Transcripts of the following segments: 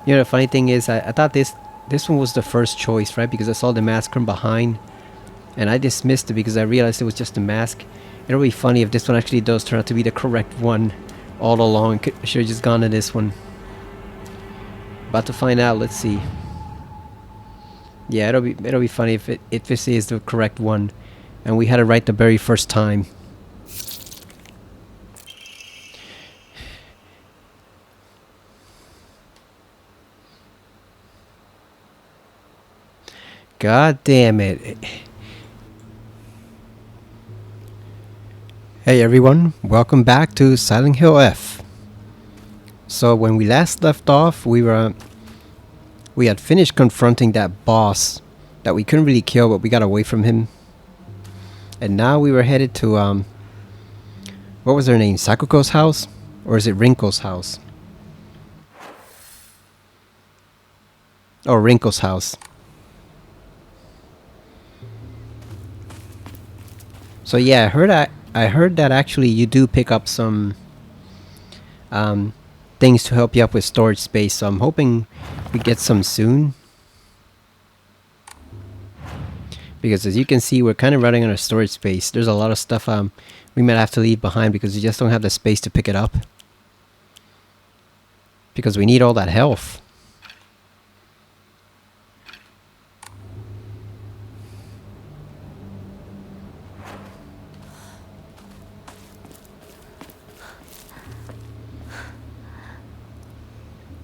You know, the funny thing is, I thought this one was the first choice, right? Because I saw the mask from behind, and I dismissed it because I realized it was just a mask. It'll be funny if this one actually does turn out to be the correct one all along. Should have just gone to this one. About to find out. Let's see. Yeah, it'll be funny if this is the correct one, and we had it right the very first time. God damn it. Hey everyone, welcome back to Silent Hill F. So when we last left off, we had finished confronting that boss that we couldn't really kill, but we got away from him. And now we were headed to what was her name? Sakuko's house? Or is it Rinko's house? Oh, Rinko's house. So yeah, I heard that actually you do pick up some things to help you up with storage space. So I'm hoping we get some soon. Because as you can see, we're kind of running out of storage space. There's a lot of stuff we might have to leave behind because we just don't have the space to pick it up. Because we need all that health.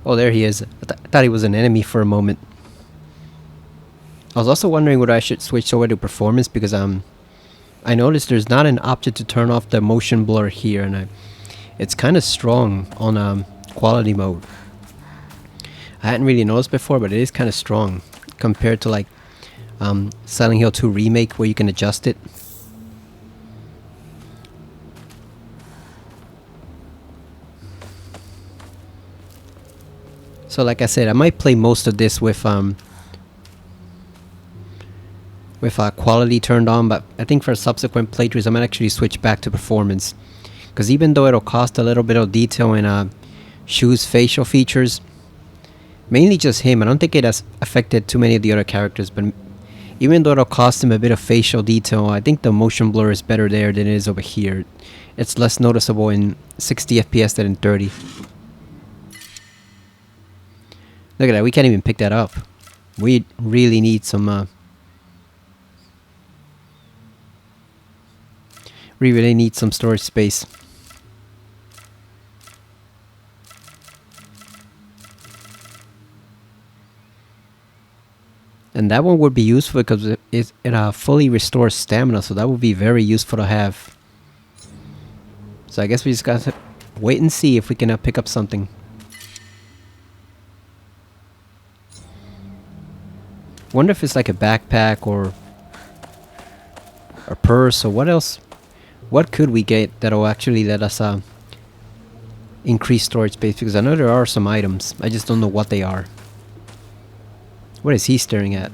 Oh, there he is. I thought he was an enemy for a moment. I was also wondering whether I should switch over to performance because I noticed there's not an option to turn off the motion blur here, and it's kind of strong on quality mode. I hadn't really noticed before, but it is kind of strong compared to like Silent Hill 2 Remake where you can adjust it. So like I said, I might play most of this with quality turned on, but I think for subsequent playthroughs I might actually switch back to performance. Because even though it'll cost a little bit of detail in Shu's facial features, mainly just him, I don't think it has affected too many of the other characters, but even though it'll cost him a bit of facial detail, I think the motion blur is better there than it is over here. It's less noticeable in 60 FPS than in 30. Look at that, we can't even pick that up. We really need some we really need some storage space. And that one would be useful because it fully restores stamina, so that would be very useful to have. So I guess we just gotta wait and see if we can pick up something. Wonder if it's like a backpack or a purse or what else. What could we get that'll actually let us increase storage space? Because I know there are some items. I just don't know what they are. What is he staring at?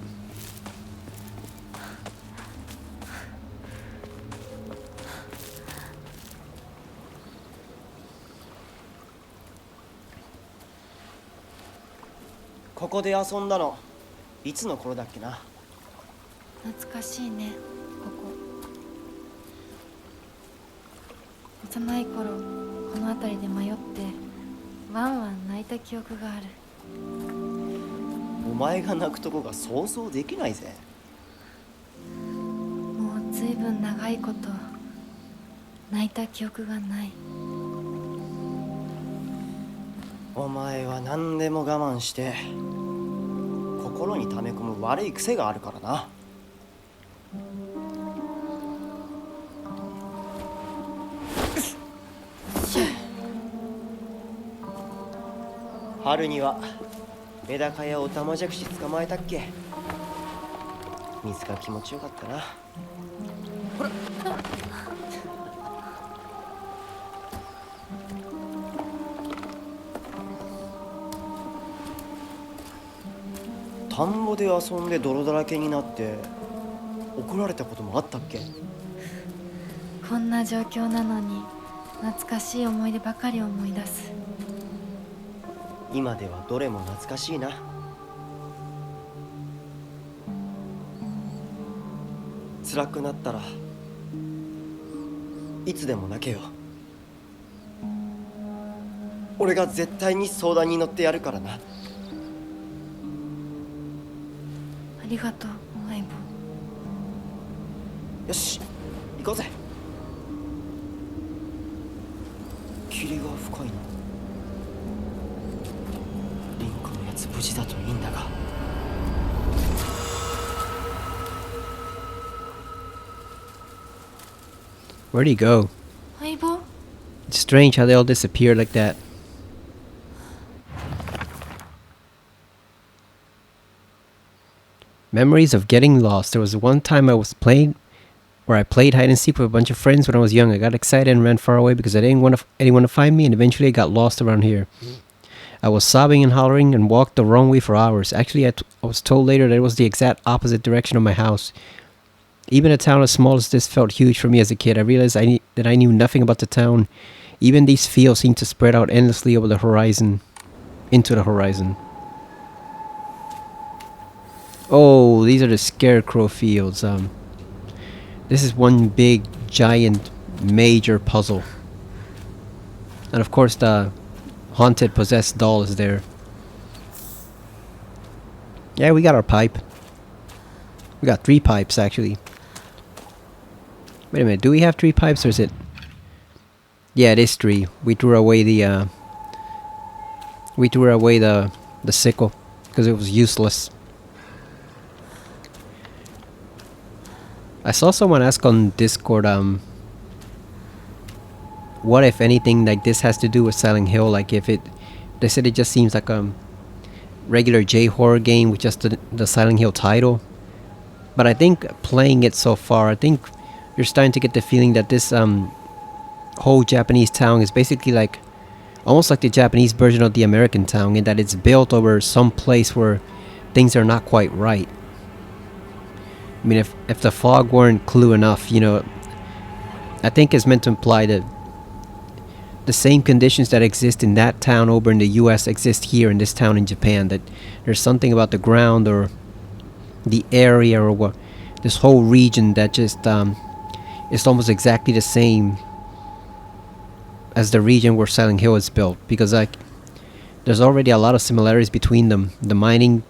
This いつの頃だっけな。懐かしいね、ここ。幼い頃、この辺りで迷ってワンワン泣いた記憶がある。お前が泣くとこが想像できないぜ。もうずいぶん長いこと泣いた記憶がない。お前は何でも我慢して心に溜め込む悪い癖があるからな。春にはメダカやオタマジャクシ捕まえたっけ。水が気持ちよかったな。ほら。田んぼで遊んで泥だらけになって怒られたこともあったっけ。こんな状況なのに懐かしい思い出ばかり思い出す。今ではどれも懐かしいな。辛くなったらいつでも泣けよ。俺が絶対に相談に乗ってやるからな。ありがとう相棒。よし行こうぜ。霧が深いな。リンクのやつ無事だといいんだが。Where'd he go? 相棒 It's strange how they all disappear like that. Memories of getting lost. There was one time I played hide and seek with a bunch of friends when I was young. I got excited and ran far away because I didn't want anyone to find me, and eventually I got lost around here. I was sobbing and hollering and walked the wrong way for hours. Actually, I was told later that it was the exact opposite direction of my house. Even a town as small as this felt huge for me as a kid. I realized that I knew nothing about the town. Even these fields seemed to spread out endlessly over the horizon, into the horizon. Oh, these are the scarecrow fields. This is one big, giant, major puzzle. And of course the haunted, possessed doll is there. Yeah, we got our pipe. We got 3 pipes, actually. Wait a minute, do we have 3 pipes or is it... Yeah, it is 3. We threw away the sickle because it was useless. I saw someone ask on Discord, what if anything like this has to do with Silent Hill? Like if it... They said it just seems like a regular J-horror game with just the Silent Hill title. But I think playing it so far, I think you're starting to get the feeling that this whole Japanese town is basically like almost like the Japanese version of the American town, in that it's built over some place where things are not quite right. I mean, if the fog weren't clue enough, you know, I think it's meant to imply that the same conditions that exist in that town over in the US exist here in this town in Japan. That there's something about the ground or the area or what, this whole region that just it's almost exactly the same as the region where Silent Hill is built, because like there's already a lot of similarities between them. The mining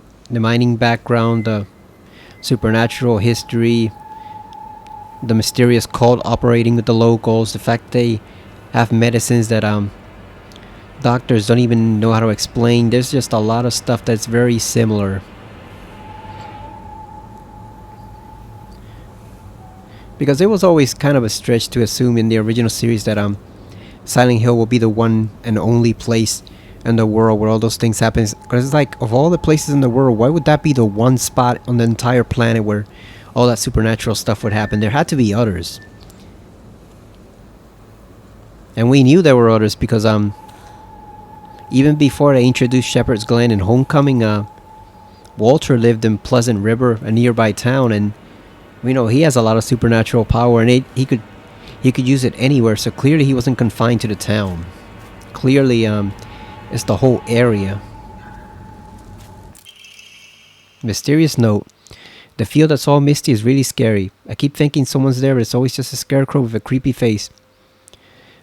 background, the supernatural history, the mysterious cult operating with the locals, the fact they have medicines that doctors don't even know how to explain. There's just a lot of stuff that's very similar. Because it was always kind of a stretch to assume in the original series that Silent Hill will be the one and only place in the world where all those things happen. Because it's like, of all the places in the world, why would that be the one spot on the entire planet where all that supernatural stuff would happen? There had to be others. And we knew there were others because even before they introduced Shepherd's Glen and Homecoming, Walter lived in Pleasant River, a nearby town, and we know he has a lot of supernatural power, and he could use it anywhere. So clearly he wasn't confined to the town. Clearly, it's the whole area. Mysterious note: the field that's all misty is really scary. I keep thinking someone's there, but it's always just a scarecrow with a creepy face.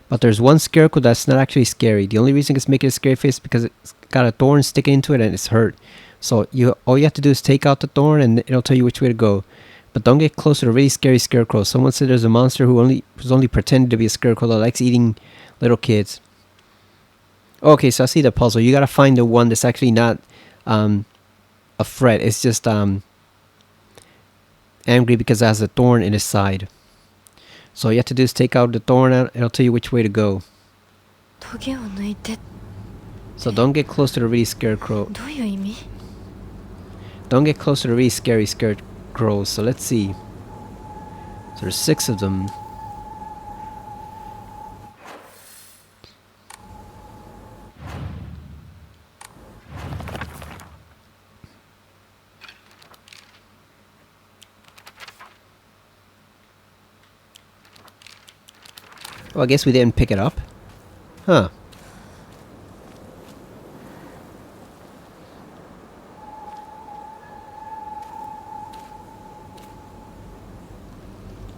But there's one scarecrow that's not actually scary. The only reason it's making a scary face is because it's got a thorn sticking into it and it's hurt. So all you have to do is take out the thorn and it'll tell you which way to go. But don't get close to a really scary scarecrow. Someone said there's a monster who's only pretending to be a scarecrow that likes eating little kids. Okay, so I see the puzzle. You gotta find the one that's actually not a threat. It's just angry because it has a thorn in its side. So all you have to do is take out the thorn out. It'll tell you which way to go. So don't get close to the really scarecrow. どういう意味 Don't get close to the really scary scarecrows. So let's see. So there's 6 of them. Oh, I guess we didn't pick it up. Huh.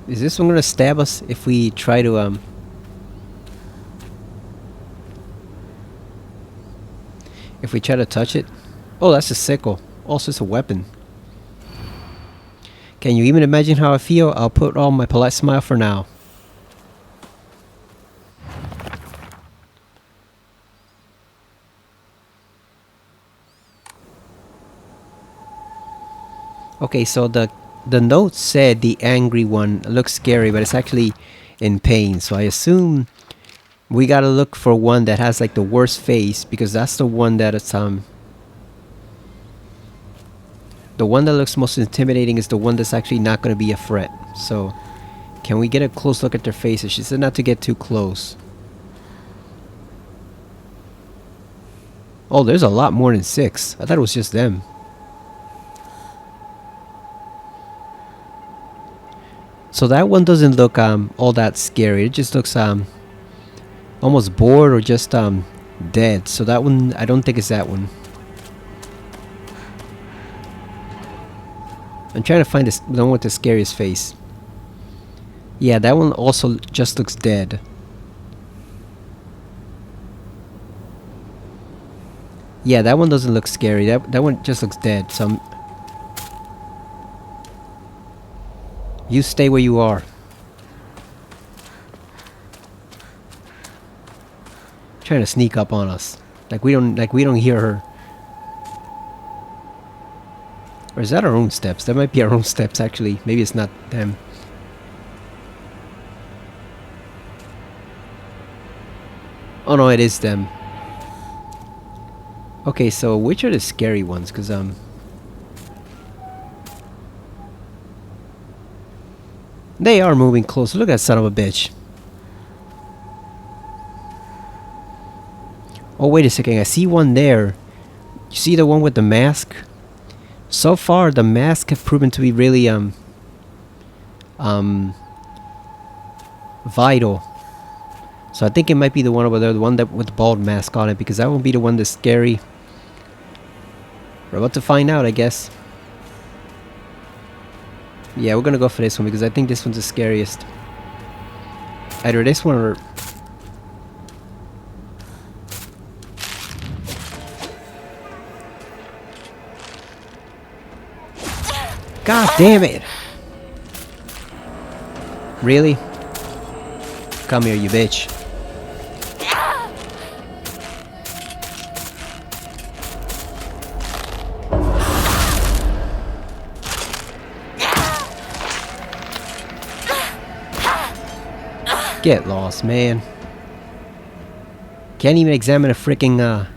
Is this one gonna stab us if we try to if we try to touch it? Oh, that's a sickle. Also, it's a weapon. Can you even imagine how I feel? I'll put on my polite smile for now. Okay, so the note said the angry one looks scary, but it's actually in pain. So I assume we gotta look for one that has like the worst face, because that's the one that it's the one that looks most intimidating is the one that's actually not gonna be a threat. So can we get a close look at their faces? She said not to get too close. Oh, there's a lot more than 6. I thought it was just them. So that one doesn't look all that scary. It just looks almost bored or just dead. So that one, I don't think it's that one. I'm trying to find the one with the scariest face. Yeah, that one also just looks dead. Yeah, that one doesn't look scary. That one just looks dead. So you stay where you are. Trying to sneak up on us. Like we don't hear her. Or is that our own steps? That might be our own steps actually. Maybe it's not them. Oh no, it is them. Okay, so which are the scary ones? Cause they are moving closer. Look at that son of a bitch. Oh, wait a second. I see one there. You see the one with the mask? So far, the mask have proven to be really, vital. So I think it might be the one over there, the one that with the bald mask on it, because that won't be the one that's scary. We're about to find out, I guess. Yeah, we're gonna go for this one because I think this one's the scariest. Either this one or... God damn it! Really? Come here, you bitch. Get lost, man. Can't even examine a freaking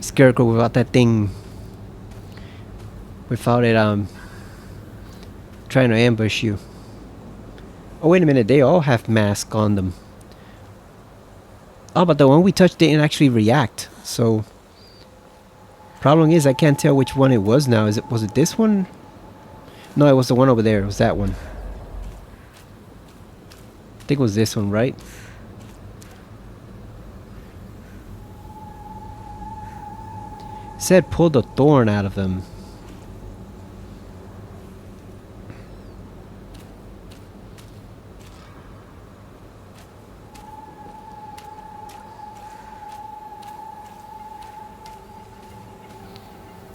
scarecrow without that thing. Without it trying to ambush you. Oh wait a minute, they all have masks on them. Oh, but the one we touched didn't actually react. So problem is I can't tell which one it was now. Was it this one? No, it was the one over there. It was that one. I think it was this one, right? It said pull the thorn out of them.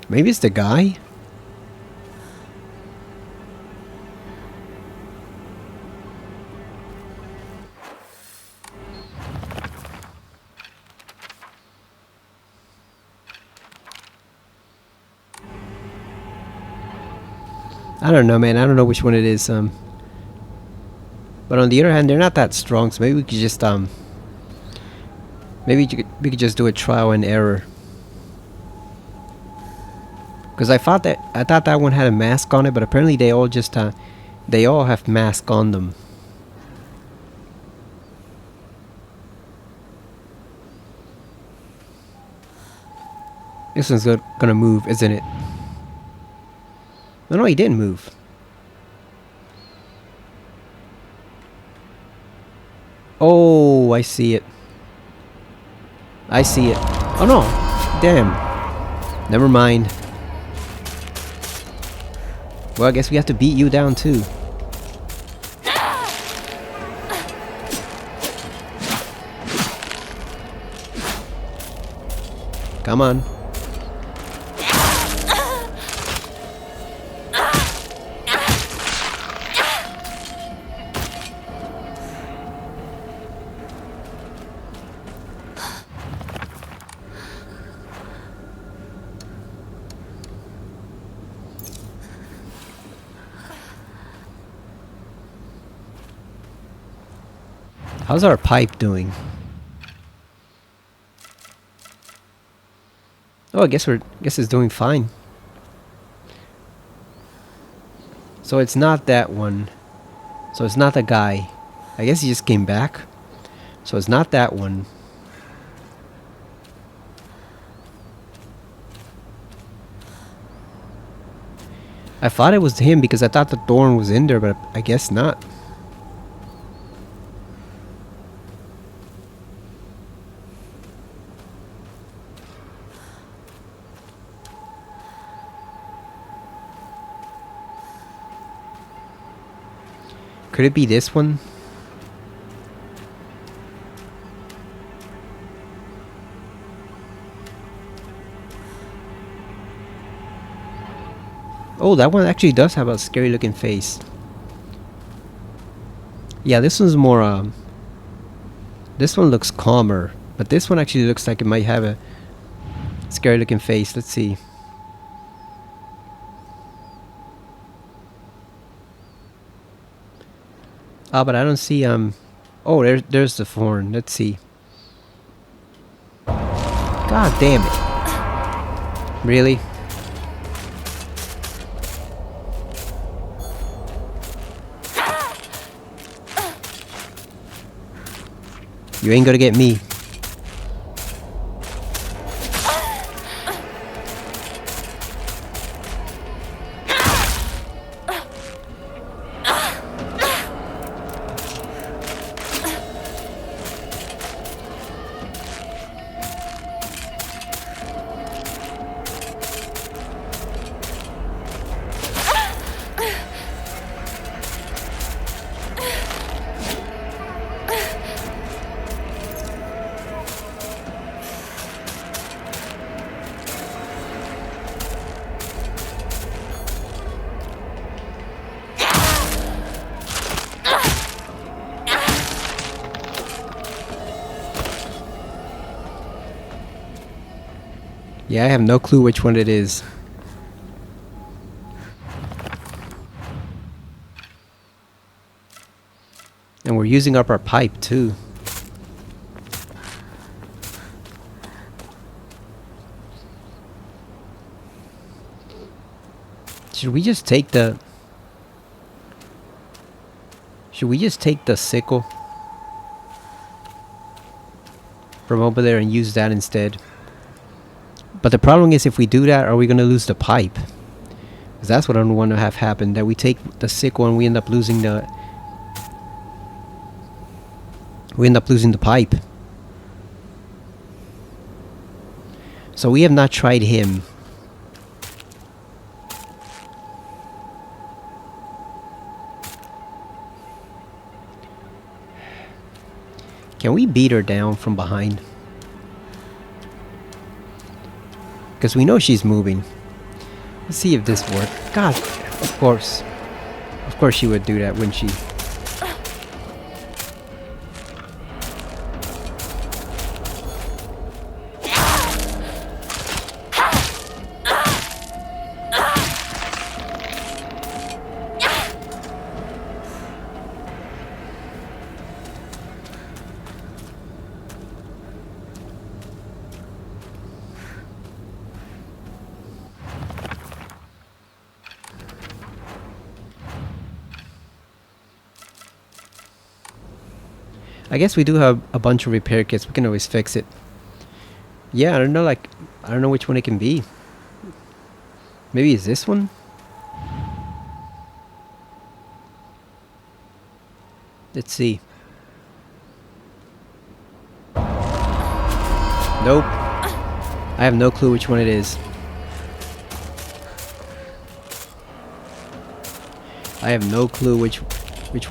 Maybe it's the guy? I don't know, man. I don't know which one it is. But on the other hand, they're not that strong, so maybe we could just maybe we could just do a trial and error. Because I thought that one had a mask on it, but apparently they all just they all have masks on them. This one's gonna move, isn't it? No, he didn't move. Oh, I see it. I see it. Oh no! Damn. Never mind. Well, I guess we have to beat you down too. Come on. How's our pipe doing? Oh, I guess it's doing fine. So it's not that one. So it's not the guy. I guess he just came back. So it's not that one. I thought it was him because I thought the thorn was in there, but I guess not. Could it be this one? Oh, that one actually does have a scary looking face. Yeah, this one's more, this one looks calmer. But this one actually looks like it might have a scary looking face. Let's see. Ah, but I don't see, oh, there's the thorn. Let's see. God damn it. Really? You ain't gonna get me. Yeah, I have no clue which one it is. And we're using up our pipe too. Should we just take the sickle from over there and use that instead? But the problem is, if we do that, are we going to lose the pipe? Because that's what I don't want to have happen, that we take the sickle and we end up losing the pipe. So we have not tried him. Can we beat her down from behind? Because we know she's moving. Let's see if this works. God, of course. Of course she would do that, wouldn't she? I guess we do have a bunch of repair kits. We can always fix it. Yeah, I don't know, like, I don't know which one it can be. Maybe it's this one? Let's see. Nope. I have no clue which one it is. I have no clue which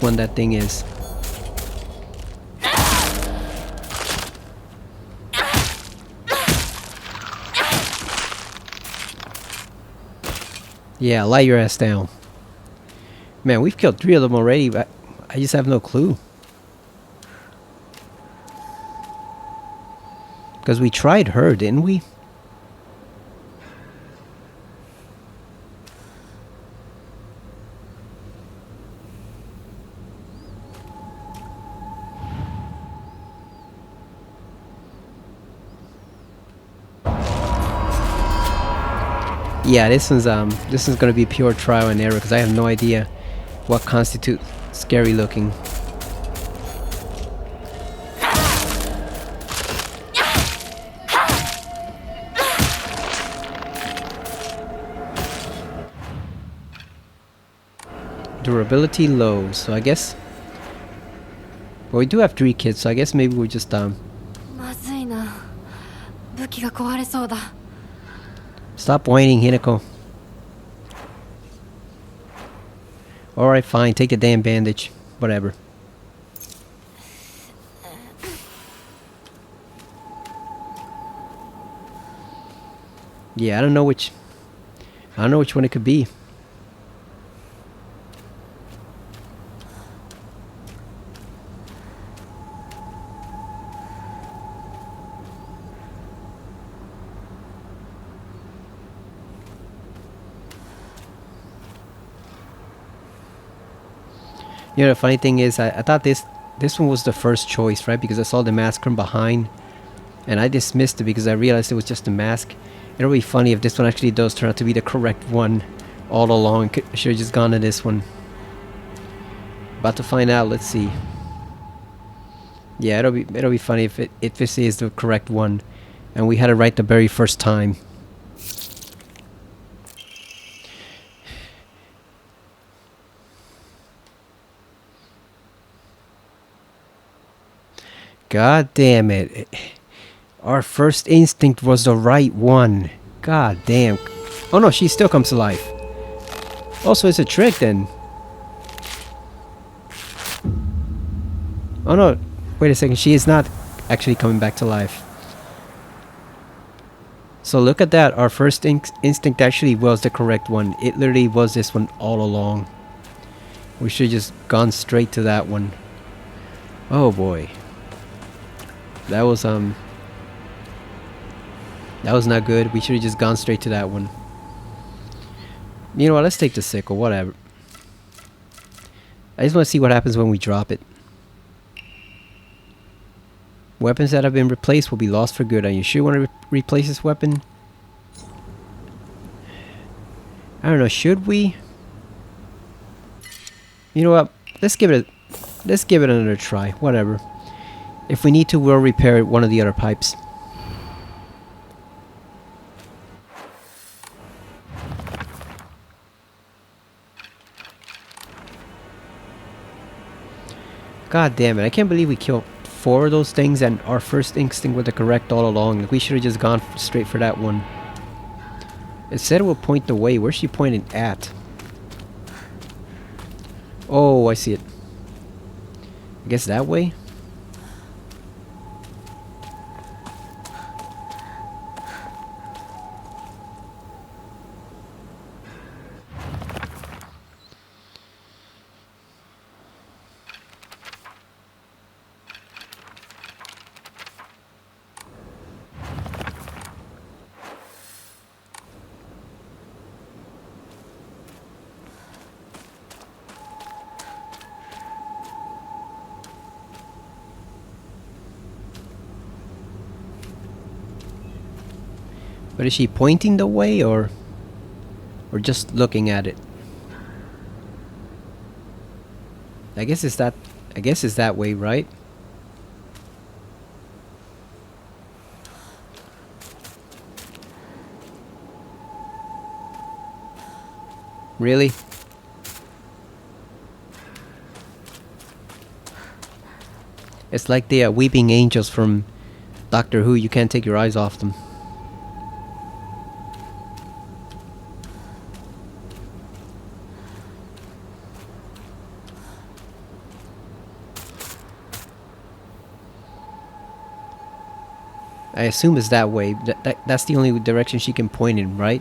one that thing is. Yeah, lie your ass down. Man, we've killed 3 of them already, but I just have no clue. Because we tried her, didn't we? Yeah, this one's gonna be pure trial and error because I have no idea what constitutes scary looking. Durability low, so I guess. Well, we do have 3 kids, so I guess maybe we just まずいな。武器が壊れそうだ。stop whining, Hinako. Alright, fine, take the damn bandage. Whatever. Yeah, I don't know which one it could be. You know, the funny thing is, I thought this one was the first choice, right? Because I saw the mask from behind, and I dismissed it because I realized it was just a mask. It'll be funny if this one actually does turn out to be the correct one all along. I should have just gone to this one. About to find out. Let's see. Yeah, it'll be funny if this is the correct one, and we had it right the very first time. God damn it. Our first instinct was the right one. God damn. Oh no, she still comes to life. Also, it's a trick then. Oh no, wait a second. She is not actually coming back to life. So look at that. Our first instinct actually was the correct one. It literally was this one all along. We should have just gone straight to that one. Oh boy. That was not good. We should have just gone straight to that one. You know what? Let's take the sickle. Whatever. I just want to see what happens when we drop it. Weapons that have been replaced will be lost for good. Are you sure you want to replace this weapon? I don't know. Should we? You know what? Let's give it another try. Whatever. If we need to, we'll repair one of the other pipes. God damn it, I can't believe we killed 4 of those things and our first instinct was the correct all along. Like, we should have just gone straight for that one. It said it will point the way. Where's she pointing at? Oh, I see it. I guess that way? But is she pointing the way or just looking at it? I guess it's that way, right? Really? It's like the weeping angels from Doctor Who. You can't take your eyes off them. I assume it's that way. That's the only direction she can point in, right?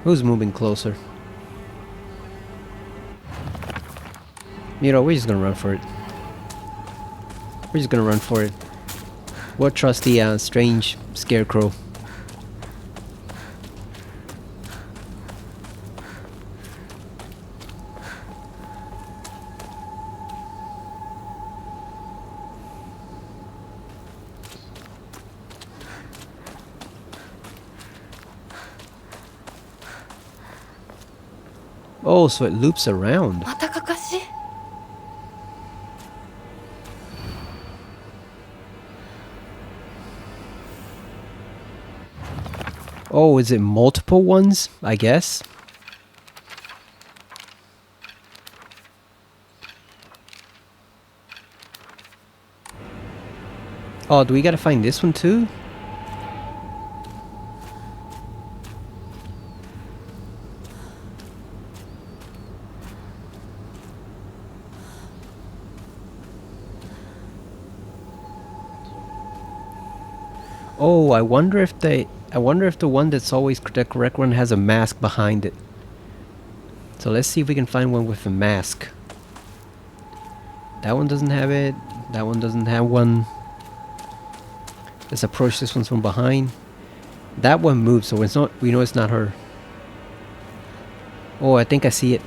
Who's moving closer? You know, we're just gonna run for it. We're just gonna run for it. We'll trust the strange scarecrow. Oh, so it loops around. またかかし。 Oh, is it multiple ones? I guess. Oh, do we gotta find this one too? Oh, I wonder if the one that's always the correct one has a mask behind it. So let's see if we can find one with a mask. That one doesn't have it. That one doesn't have one. Let's approach this one from behind. That one moves, so it's not. We know it's not her. Oh, I think I see it.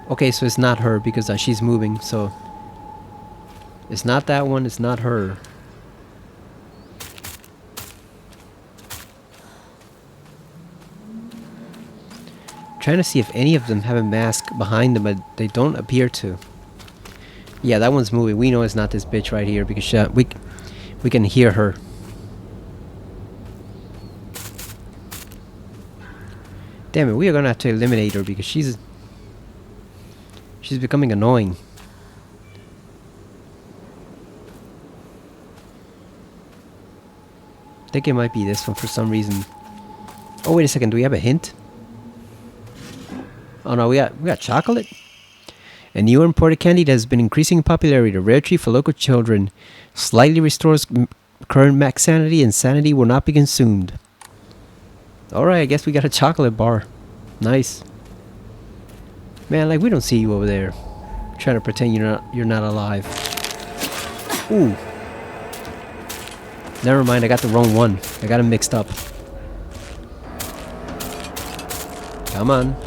Okay, so it's not her because she's moving, so it's not that one, it's not her. Trying to see if any of them have a mask behind them, but they don't appear to. Yeah, that one's moving. We know it's not this bitch right here because we can hear her. Damn it, we are gonna have to eliminate her because she's becoming annoying. I think it might be this one for some reason. Oh, wait a second. Do we have a hint? Oh no, we got chocolate. A new imported candy that has been increasing in popularity. The rare treat for local children. Slightly restores current max sanity, and sanity will not be consumed. Alright, I guess we got a chocolate bar. Nice. Man, like, we don't see you over there. Trying to pretend you're not alive. Ooh. Never mind, I got the wrong one. I got them mixed up. Come on.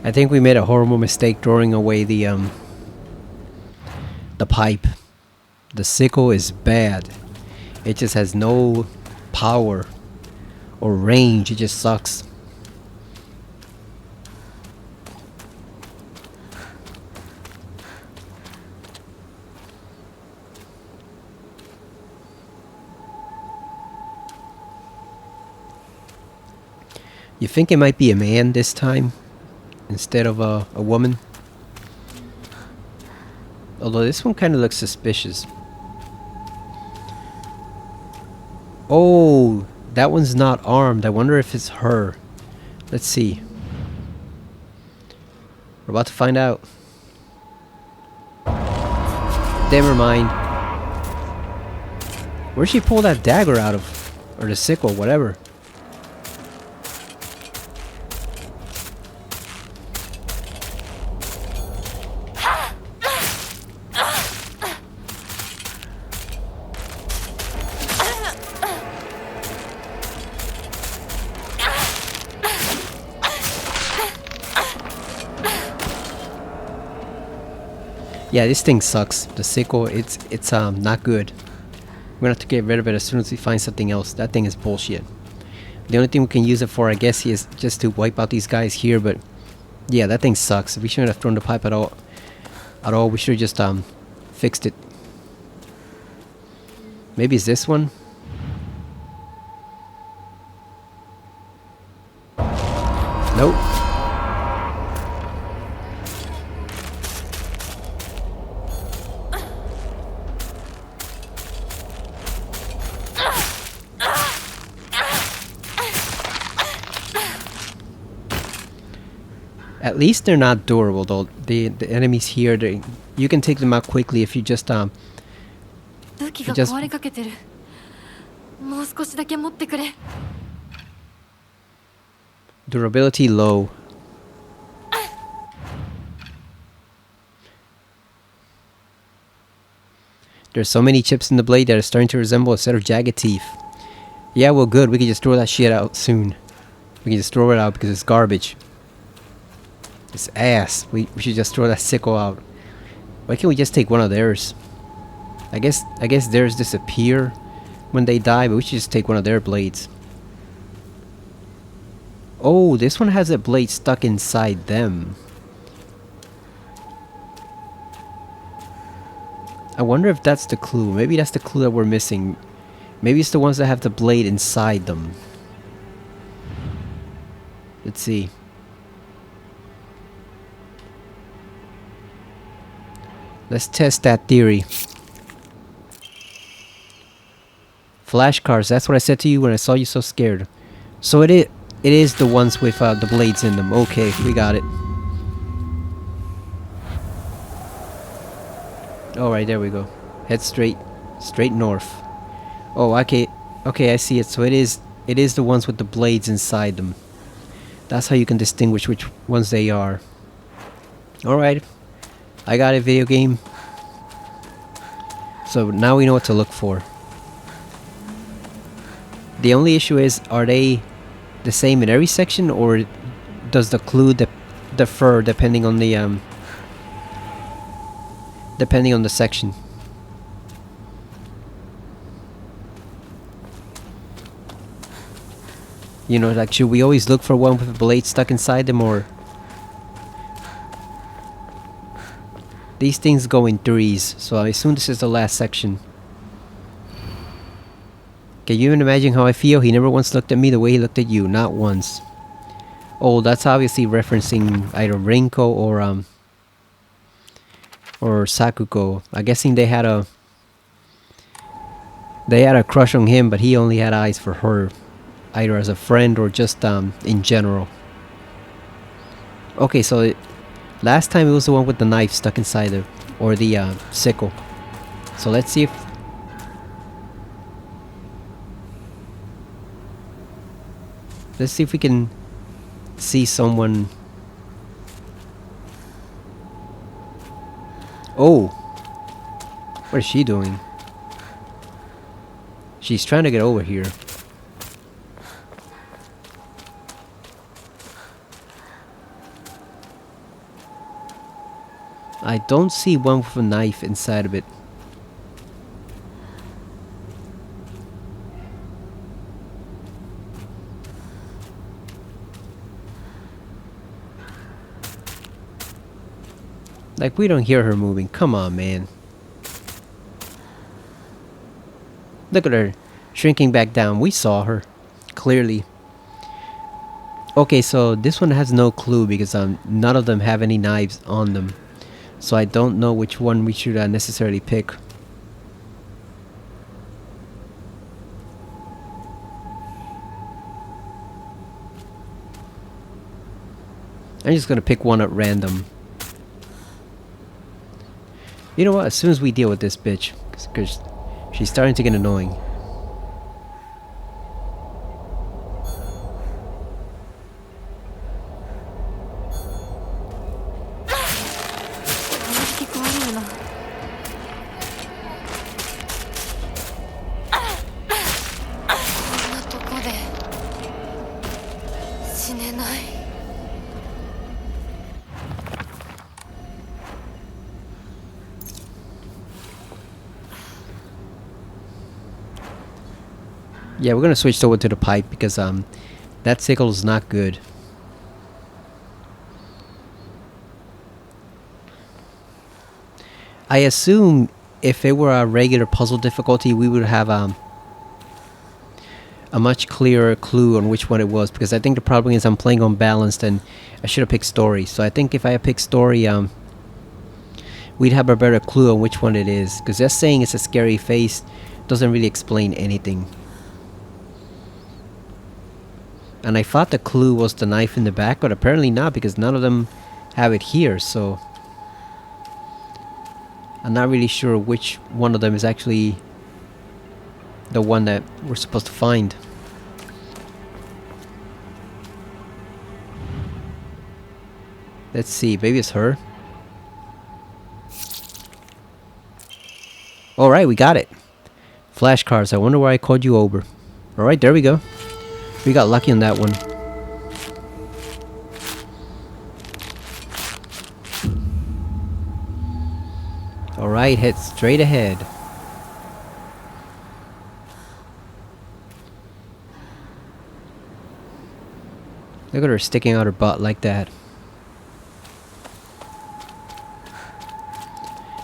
I think we made a horrible mistake throwing away the pipe. The sickle is bad. It just has no power or range. It just sucks. You think it might be a man this time instead of a woman? Although this one kind of looks suspicious. Oh, that one's not armed. I wonder if it's her. Let's see. We're about to find out. Never mind. Where'd she pull that dagger out of? Or the sickle, whatever. Yeah, this thing sucks. The sickle, it's not good. We're gonna have to get rid of it as soon as we find something else. That thing is bullshit. The only thing we can use it for, I guess, is just to wipe out these guys here. But yeah, that thing sucks. We shouldn't have thrown the pipe at all. We should have just fixed it. Maybe it's this one. Nope. At least they're not durable though. The enemies here, you can take them out quickly if you just 武器が壊れかけてる。もう少しだけ持ってくれ。 durability low. There's so many chips in the blade that are starting to resemble a set of jagged teeth. Yeah, well good, we can just throw that shit out soon. We can just throw it out because it's garbage. It's ass. We should just throw that sickle out. Why can't we just take one of theirs? I guess theirs disappear when they die, but we should just take one of their blades. Oh, this one has a blade stuck inside them. I wonder if that's the clue. Maybe that's the clue that we're missing. Maybe it's the ones that have the blade inside them. Let's see. Let's test that theory. Flashcards, that's what I said to you when I saw you so scared. So it is the ones with the blades in them. Okay, we got it. Alright, there we go. Head straight north. Oh, okay, I see it. So it is the ones with the blades inside them. That's how you can distinguish which ones they are. Alright, I got it, video game. So now we know what to look for. The only issue is, are they the same in every section, or does the clue differ depending on the section? You know, like, should we always look for one with a blade stuck inside them, or these things go in threes, so I assume this is the last section. Can you even imagine how I feel? He never once looked at me the way he looked at you, not once. Oh, that's obviously referencing either Rinko or Sakuko. I'm guessing they had a crush on him, but he only had eyes for her, either as a friend or just in general. Okay, so last time it was the one with the knife stuck inside the sickle. So let's see if we can see someone. Oh, what is she doing? She's trying to get over here. I don't see one with a knife inside of it. Like, we don't hear her moving. Come on, man. Look at her. Shrinking back down. We saw her. Clearly. Okay, so this one has no clue because none of them have any knives on them. So I don't know which one we should necessarily pick. I'm just gonna pick one at random. You know what? As soon as we deal with this bitch, because she's starting to get annoying. Yeah, we're gonna switch over to the pipe because that sickle is not good. I assume if it were a regular puzzle difficulty, we would have a much clearer clue on which one it was, because I think the problem is I'm playing unbalanced and I should have picked story. So I think if I had picked story, we'd have a better clue on which one it is, because just saying it's a scary face doesn't really explain anything. And I thought the clue was the knife in the back, but apparently not, because none of them have it here, so I'm not really sure which one of them is actually the one that we're supposed to find. Let's see, maybe it's her. Alright, we got it. Flashcards, I wonder why I called you over. Alright, there we go. We got lucky on that one. Alright, head straight ahead. Look at her sticking out her butt like that.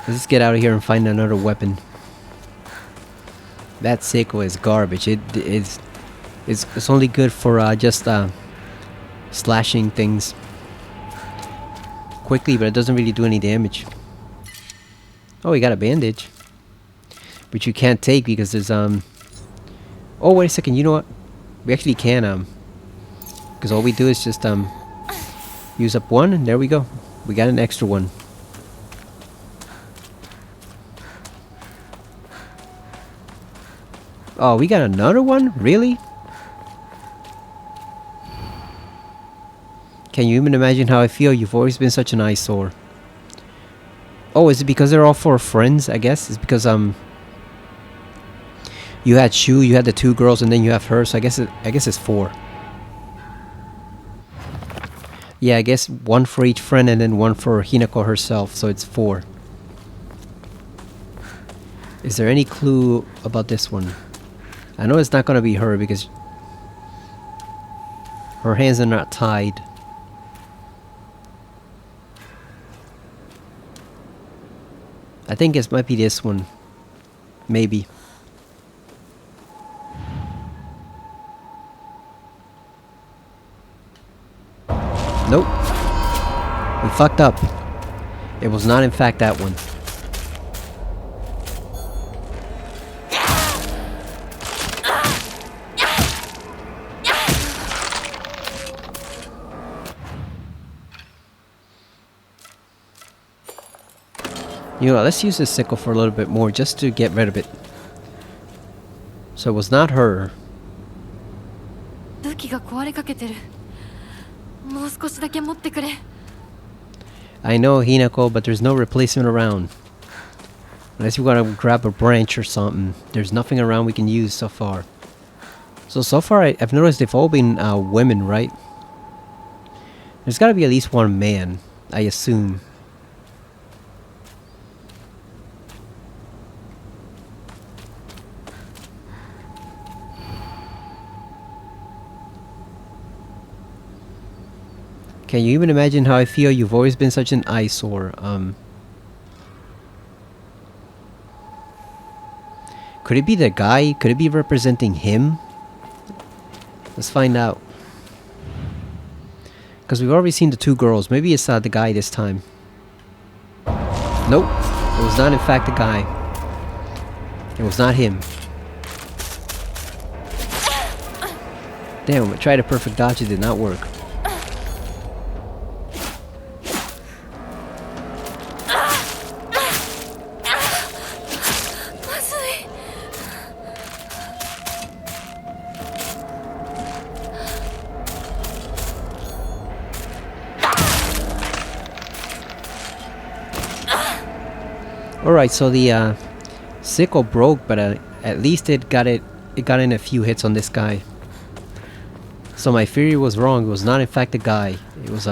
Let's get out of here and find another weapon. That sickle is garbage. It's only good for just slashing things quickly, but it doesn't really do any damage. Oh, we got a bandage, which you can't take because there's Oh, wait a second. You know what? We actually can because all we do is just use up one, and there we go. We got an extra one. Oh, we got another one? Really? Can you even imagine how I feel? You've always been such an eyesore. Oh, is it because they're all four friends, I guess? It's because you had Shu, you had the two girls, and then you have her, so I guess it's four. Yeah, I guess one for each friend and then one for Hinako herself, so it's four. Is there any clue about this one? I know it's not gonna be her because her hands are not tied. I think it might be this one. Maybe. Nope. We fucked up. It was not in fact that one. You know what, let's use this sickle for a little bit more just to get rid of it. So it was not her. 武器が壊れかけてる。もう少しだけ持ってくれ。 I know, Hinako, but there's no replacement around. Unless you gotta grab a branch or something. There's nothing around we can use so far. So far I've noticed they've all been women, right? There's gotta be at least one man, I assume. Can you even imagine how I feel? You've always been such an eyesore. Could it be the guy? Could it be representing him? Let's find out. Because we've already seen the two girls. Maybe it's the guy this time. Nope. It was not in fact the guy. It was not him. Damn, I tried a perfect dodge. It did not work. Alright, so the sickle broke, but at least it got in a few hits on this guy. So my theory was wrong. It was not in fact the guy. It was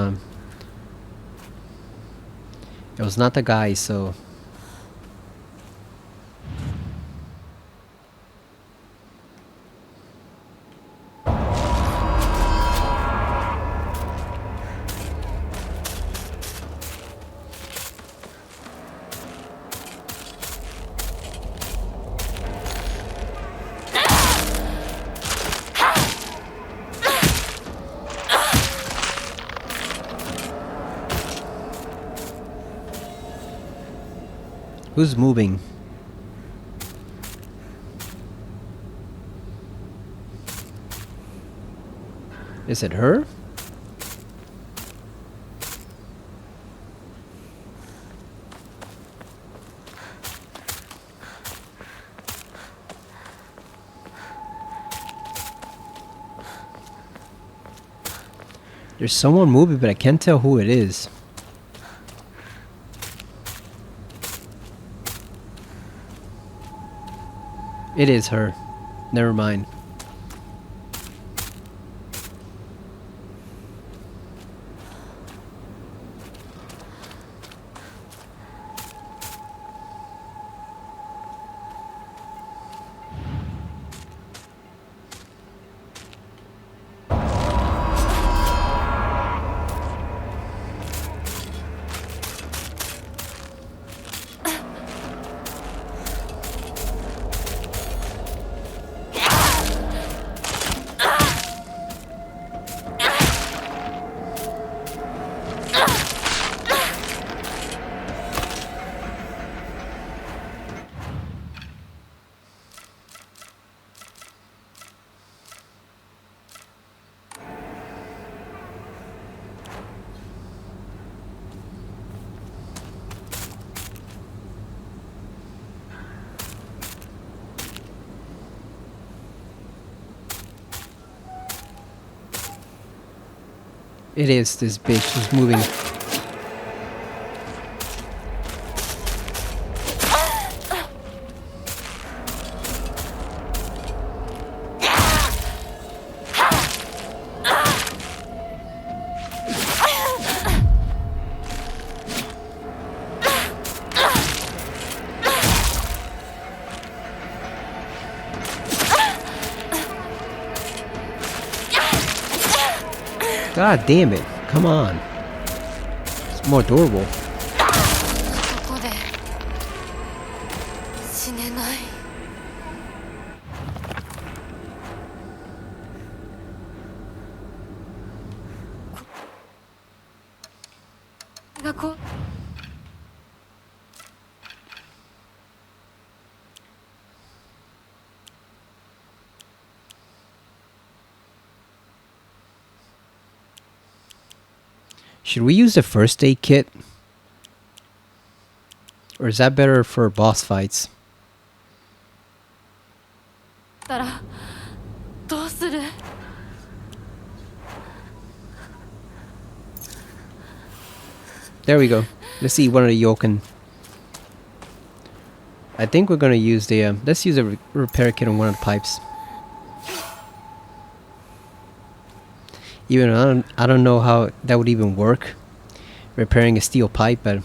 not the guy, so Who's moving? Is it her? There's someone moving, but I can't tell who it is. It is her. Never mind. It is this bitch who's moving. God damn it. Come on. It's more adorable. ここで死ねない。学校 Should we use the first aid kit? Or is that better for boss fights? たらどうする？ There we go. Let's see one of the Yoken. I think we're gonna use the let's use a repair kit on one of the pipes. Even I don't know how that would even work, repairing a steel pipe, but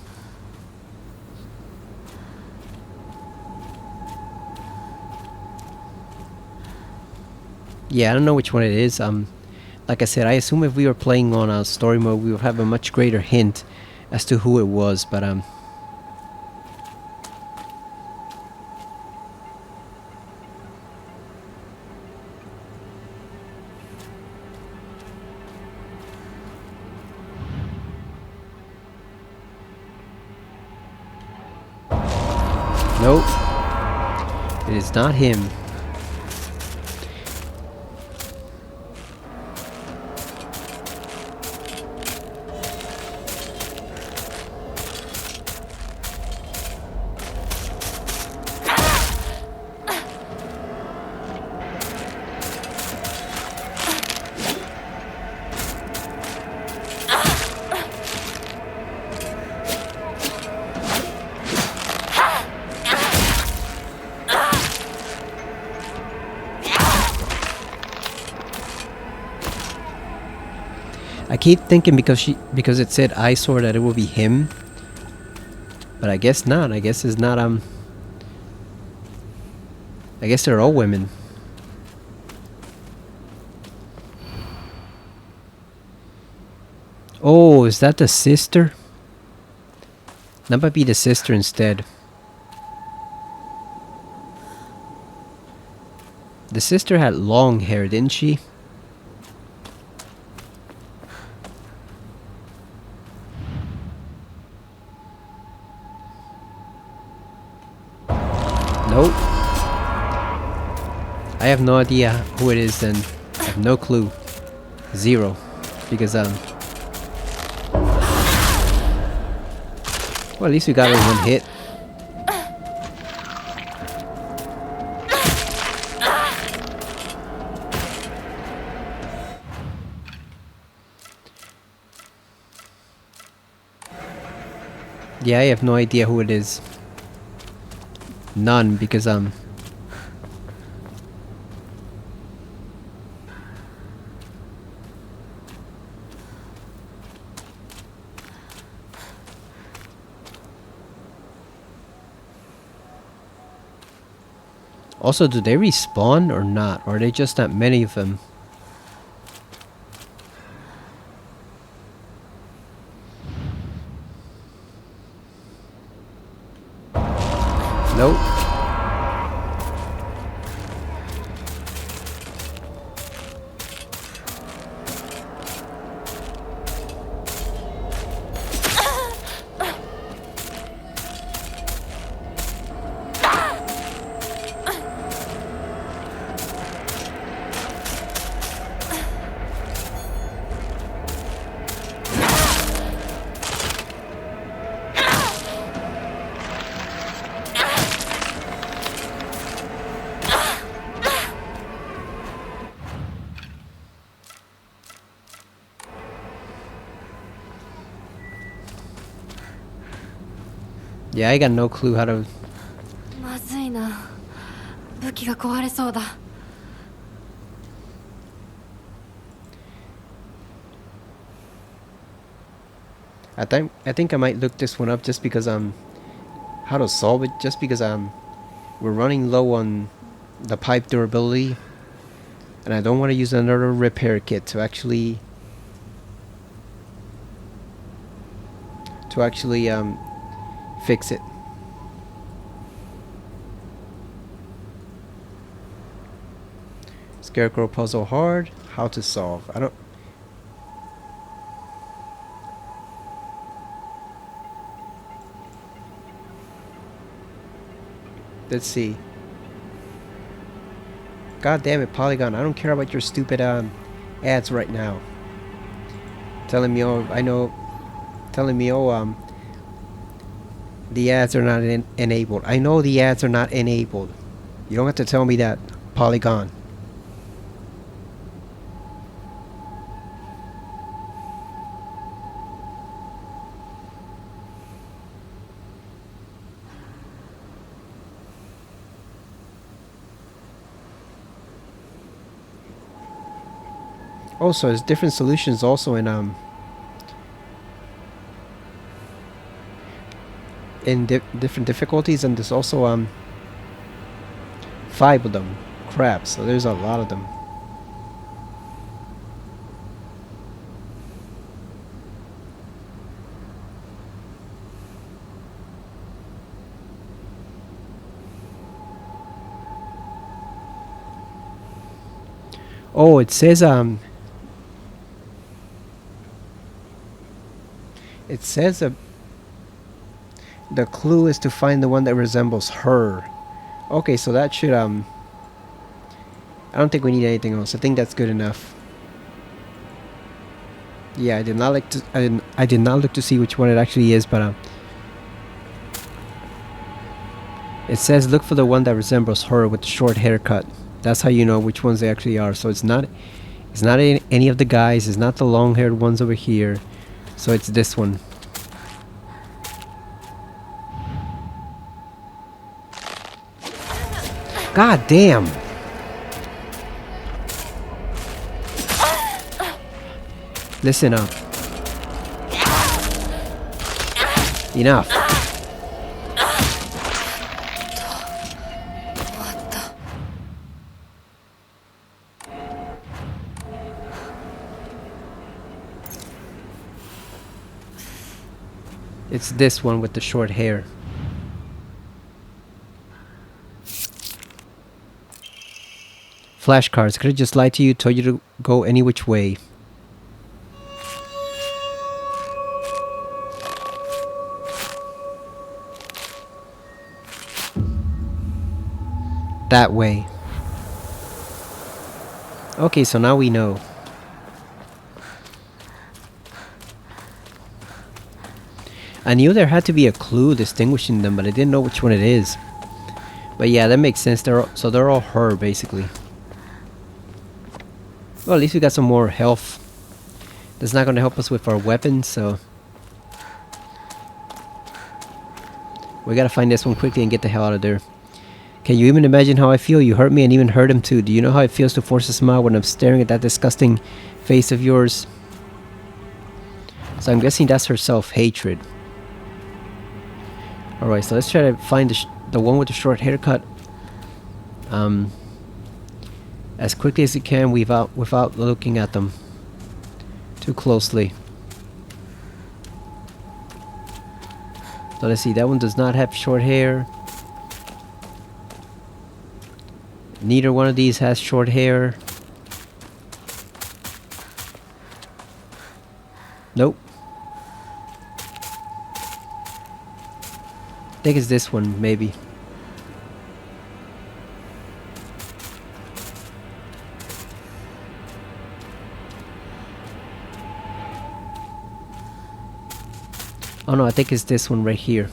yeah, I don't know which one it is. Like I said, I assume if we were playing on a story mode, we would have a much greater hint as to who it was, but nope. It is not him. I keep thinking because it said eyesore that it will be him, but I guess not. I guess it's not. I guess they're all women. Oh, is that the sister? That might be the sister instead. The sister had long hair, didn't she? Nope. I have no idea who it is and I have no clue. Zero. Because well, at least we got her in one hit. Yeah, I have no idea who it is. None, because also, do they respawn or not? Or are they just not many of them? Nope. Yeah, I got no clue how to... まずいな。武器が壊れそうだ。I think I might look this one up just because how to solve it, just because we're running low on the pipe durability and I don't want to use another repair kit to actually fix it. Scarecrow puzzle hard, how to solve. I don't... Let's see. God damn it, Polygon, I don't care about your stupid ads right now. Telling me, oh, I know... Telling me, oh, the ads are not enabled. I know the ads are not enabled. You don't have to tell me that, Polygon. Also, there's different solutions also in different difficulties, and there's also 5 of them. Crap, so there's a lot of them. Oh, it says the clue is to find the one that resembles her. Okay, so that should I don't think we need anything else. I think that's good enough. Yeah, I did not look to see which one it actually is, but it says look for the one that resembles her with the short haircut. That's how you know which ones they actually are. So it's not any of the guys. It's not the long-haired ones over here. So it's this one. God damn! Listen up. Enough. It's this one with the short hair. Flashcards. Could have just lied to you, told you to go any which way. that way. Okay, so now we know. I knew there had to be a clue distinguishing them, but I didn't know which one it is. But yeah, that makes sense. They're all her, basically. Well, at least we got some more health. That's not going to help us with our weapons, so... we gotta find this one quickly and get the hell out of there. Can you even imagine how I feel? You hurt me and even hurt him too. Do you know how it feels to force a smile when I'm staring at that disgusting face of yours? So I'm guessing that's her self-hatred. Alright, so let's try to find the one with the short haircut. As quickly as you can without looking at them too closely. So let's see, that one does not have short hair. Neither one of these has short hair. Nope. I think it's this one, maybe. Oh no, I think it's this one right here.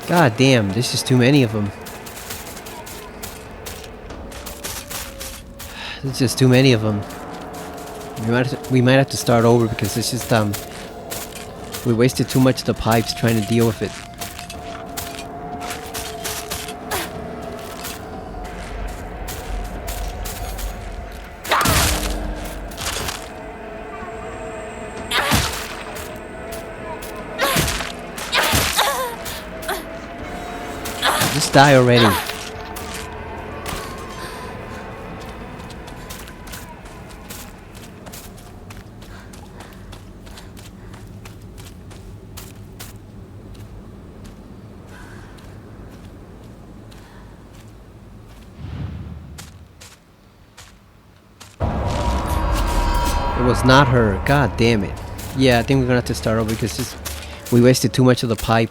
God damn, there's just too many of them. There's just too many of them. We might have to start over because it's just we wasted too much of the pipes trying to deal with it. Just die already. It was not her. God damn it. Yeah, I think we're gonna have to start over because we wasted too much of the pipe.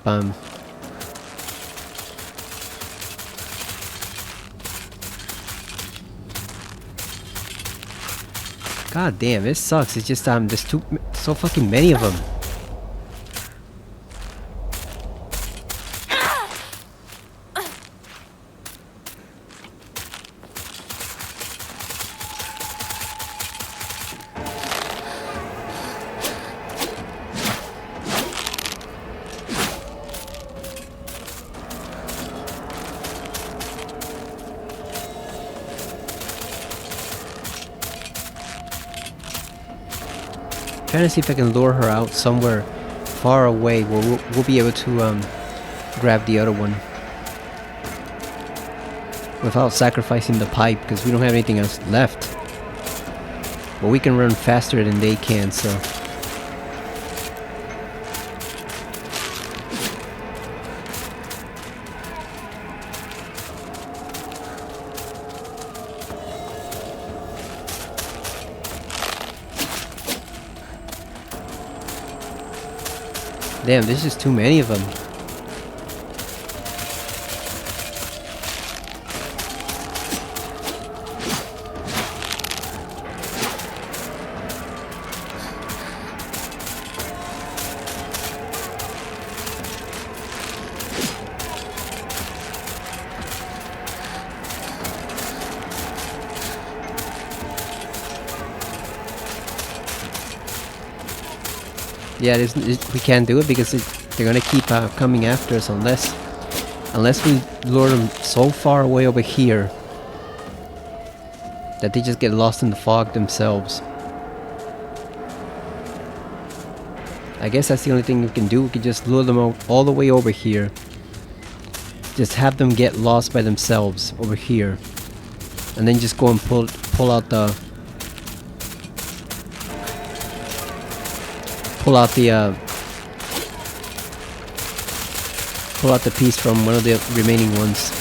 God damn, it sucks. It's just there's so fucking many of them. Trying to see if I can lure her out somewhere far away where we'll be able to grab the other one. without sacrificing the pipe, because we don't have anything else left. But we can run faster than they can, so... Damn, there's just too many of them. Yeah, we can't do it because they're gonna keep coming after us unless we lure them so far away over here that they just get lost in the fog themselves. I guess that's the only thing we can do. We can just lure them all the way over here. Just have them get lost by themselves over here, and then just go and pull out the piece from one of the remaining ones.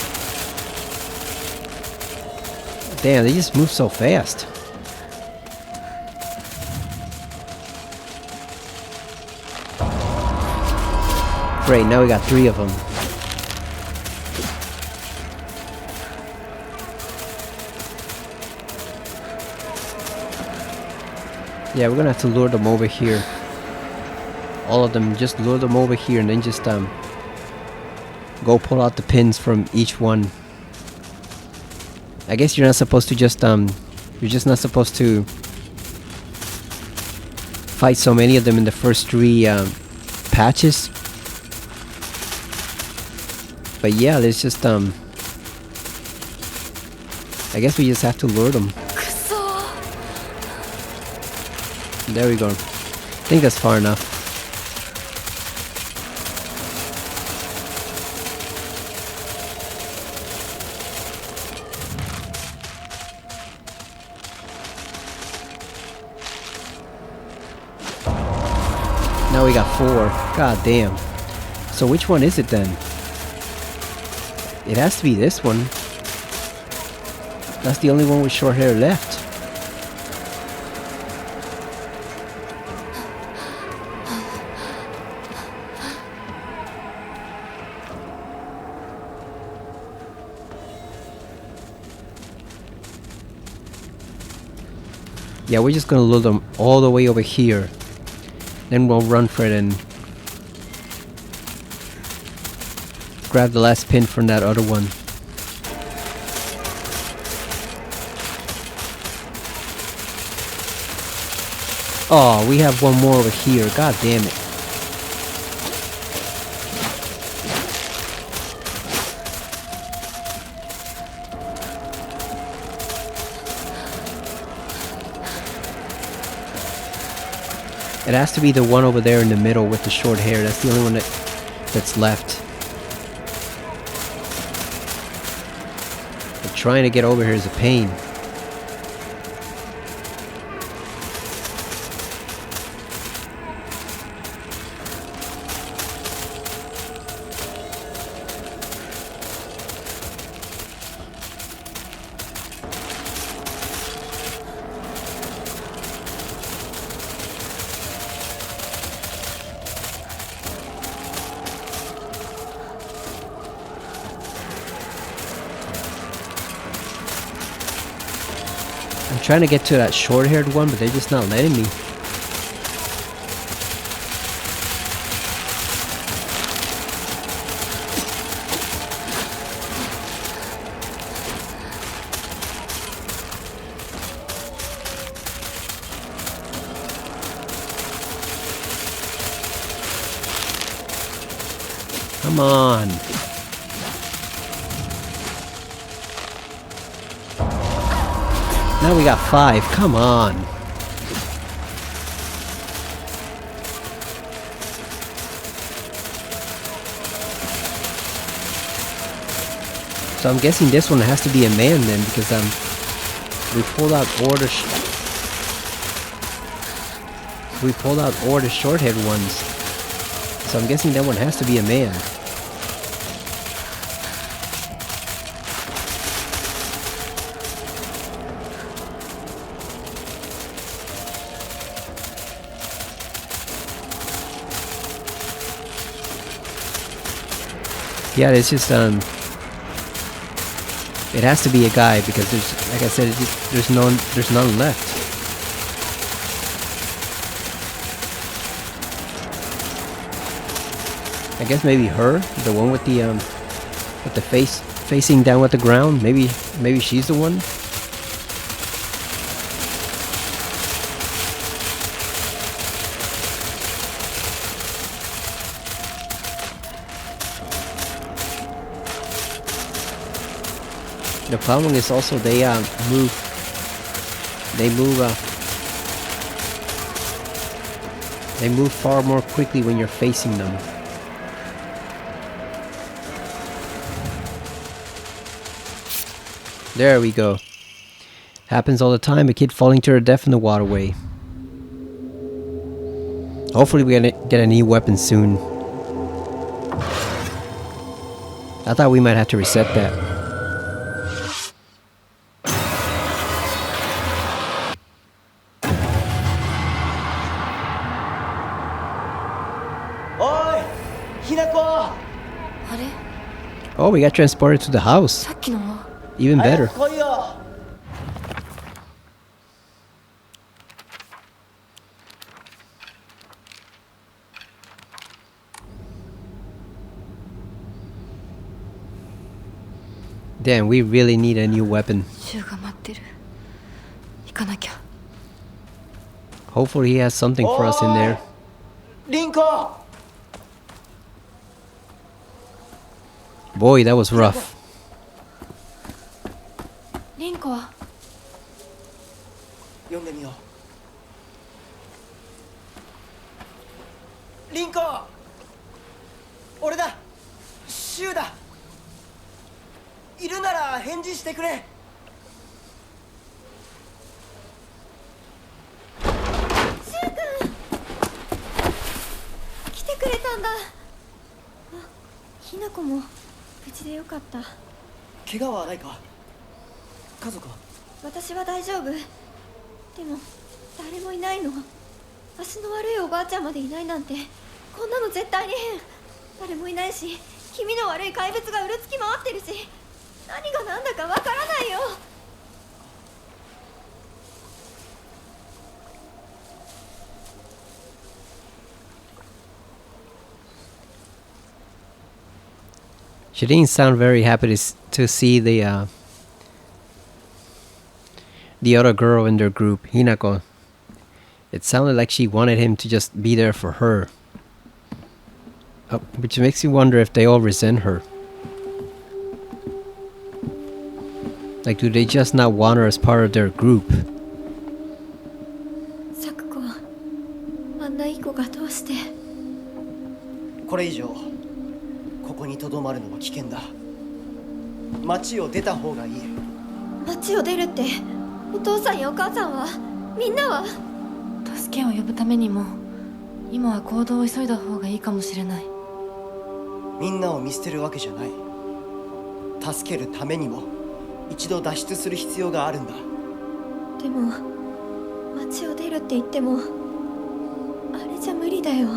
Damn, they just move so fast. Great, now we got 3 of them. Yeah, we're gonna have to lure them over here. All of them, just lure them over here and then just go pull out the pins from each one. I guess you're not supposed to just you're just not supposed to fight so many of them in the first 3 patches. But yeah, there's just I guess we just have to lure them. There we go. I think that's far enough. Now we got 4. God damn. So which one is it then? It has to be this one. That's the only one with short hair left. Yeah, we're just gonna lure them all the way over here. Then we'll run for it and grab the last pin from that other one. Oh, we have one more over here. God damn it. It has to be the one over there in the middle with the short hair. That's the only one that's left. But trying to get over here is a pain. I'm trying to get to that short-haired one, but they're just not letting me. Come on. Now we got 5. Come on. So I'm guessing this one has to be a man then, because we pulled out all the short-haired ones. So I'm guessing that one has to be a man. Yeah, it's just it has to be a guy because there's, like I said, there's none left. I guess maybe her, the one with the face facing down with the ground. Maybe she's the one. The problem is also they move far more quickly when you're facing them. There we go. Happens all the time, a kid falling to her death in the waterway. Hopefully we're gonna get a new weapon soon. I thought we might have to reset that. Oi! Hinako! あれ Oh, we got transported to the house. さっきのは Even better. 早く来いよ Damn, we really need a new weapon. 銃が待ってる行かなきゃ Hopefully he has something for us in there. リンコ Boy, that was rough. リンコは読んでみようリンコ俺だシュウだいるなら返事してくれ来てくれたんだあひなこも無事でよかった怪我はないか家族は私は大丈夫でも誰もいないの足の悪いおばあちゃんまでいないなんてこんなの絶対に変誰もいないし気味の悪い怪物がうろつき回ってるし何が何だかわからないよ She didn't sound very happy to see the other girl in their group, Hinako. It sounded like she wanted him to just be there for her. Which makes you wonder if they all resent her. Like, do they just not want her as part of their group? Sakuko, あんないい子がどうしてこれ以上ここにとどまるのは危険だ町を出た方がいい町を出るってお父さんやお母さんはみんなは助けを呼ぶためにも今は行動を急いだ方がいいかもしれないみんなを見捨てるわけじゃない助けるためにも一度脱出する必要があるんだでも町を出るって言ってもあれじゃ無理だよ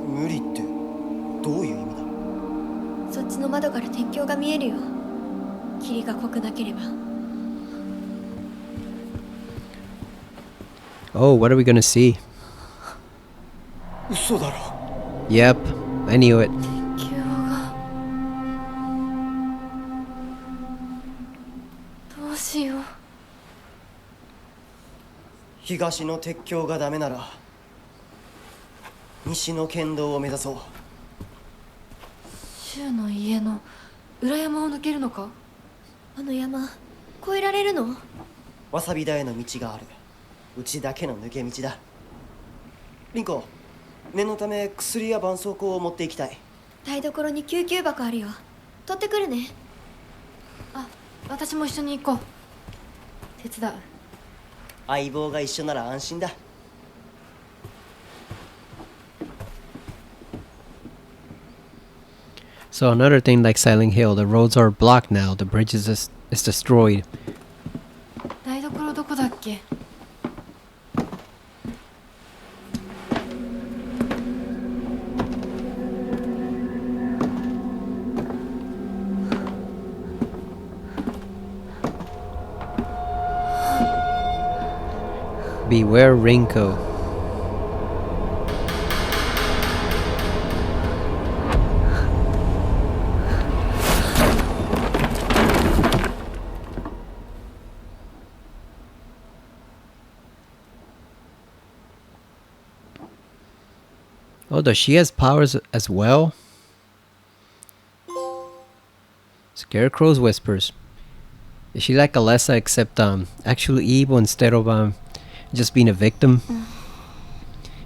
無理ってどういう意味だそっちの窓から鉄橋が見えるよ霧が濃くなければ Oh, what are we gonna see? 嘘だろ Yep, I knew it. 鉄橋がどうしよう東の鉄橋がダメなら西の県道を目指そう柊の家の裏山を抜けるのかあの山越えられるのわさび田への道があるうちだけの抜け道だリンコ念のため薬や絆創膏を持っていきたい台所に救急箱あるよ取ってくるね。あ、私も一緒に行こう。手伝う。相棒が一緒なら安心だ。So another thing like Silent Hill, the roads are blocked now, the bridge is destroyed. 台所どこだっけ？ Beware Rinko. Oh, does she has powers as well? Scarecrow's whispers. Is she like Alessa except actually evil instead of just being a victim?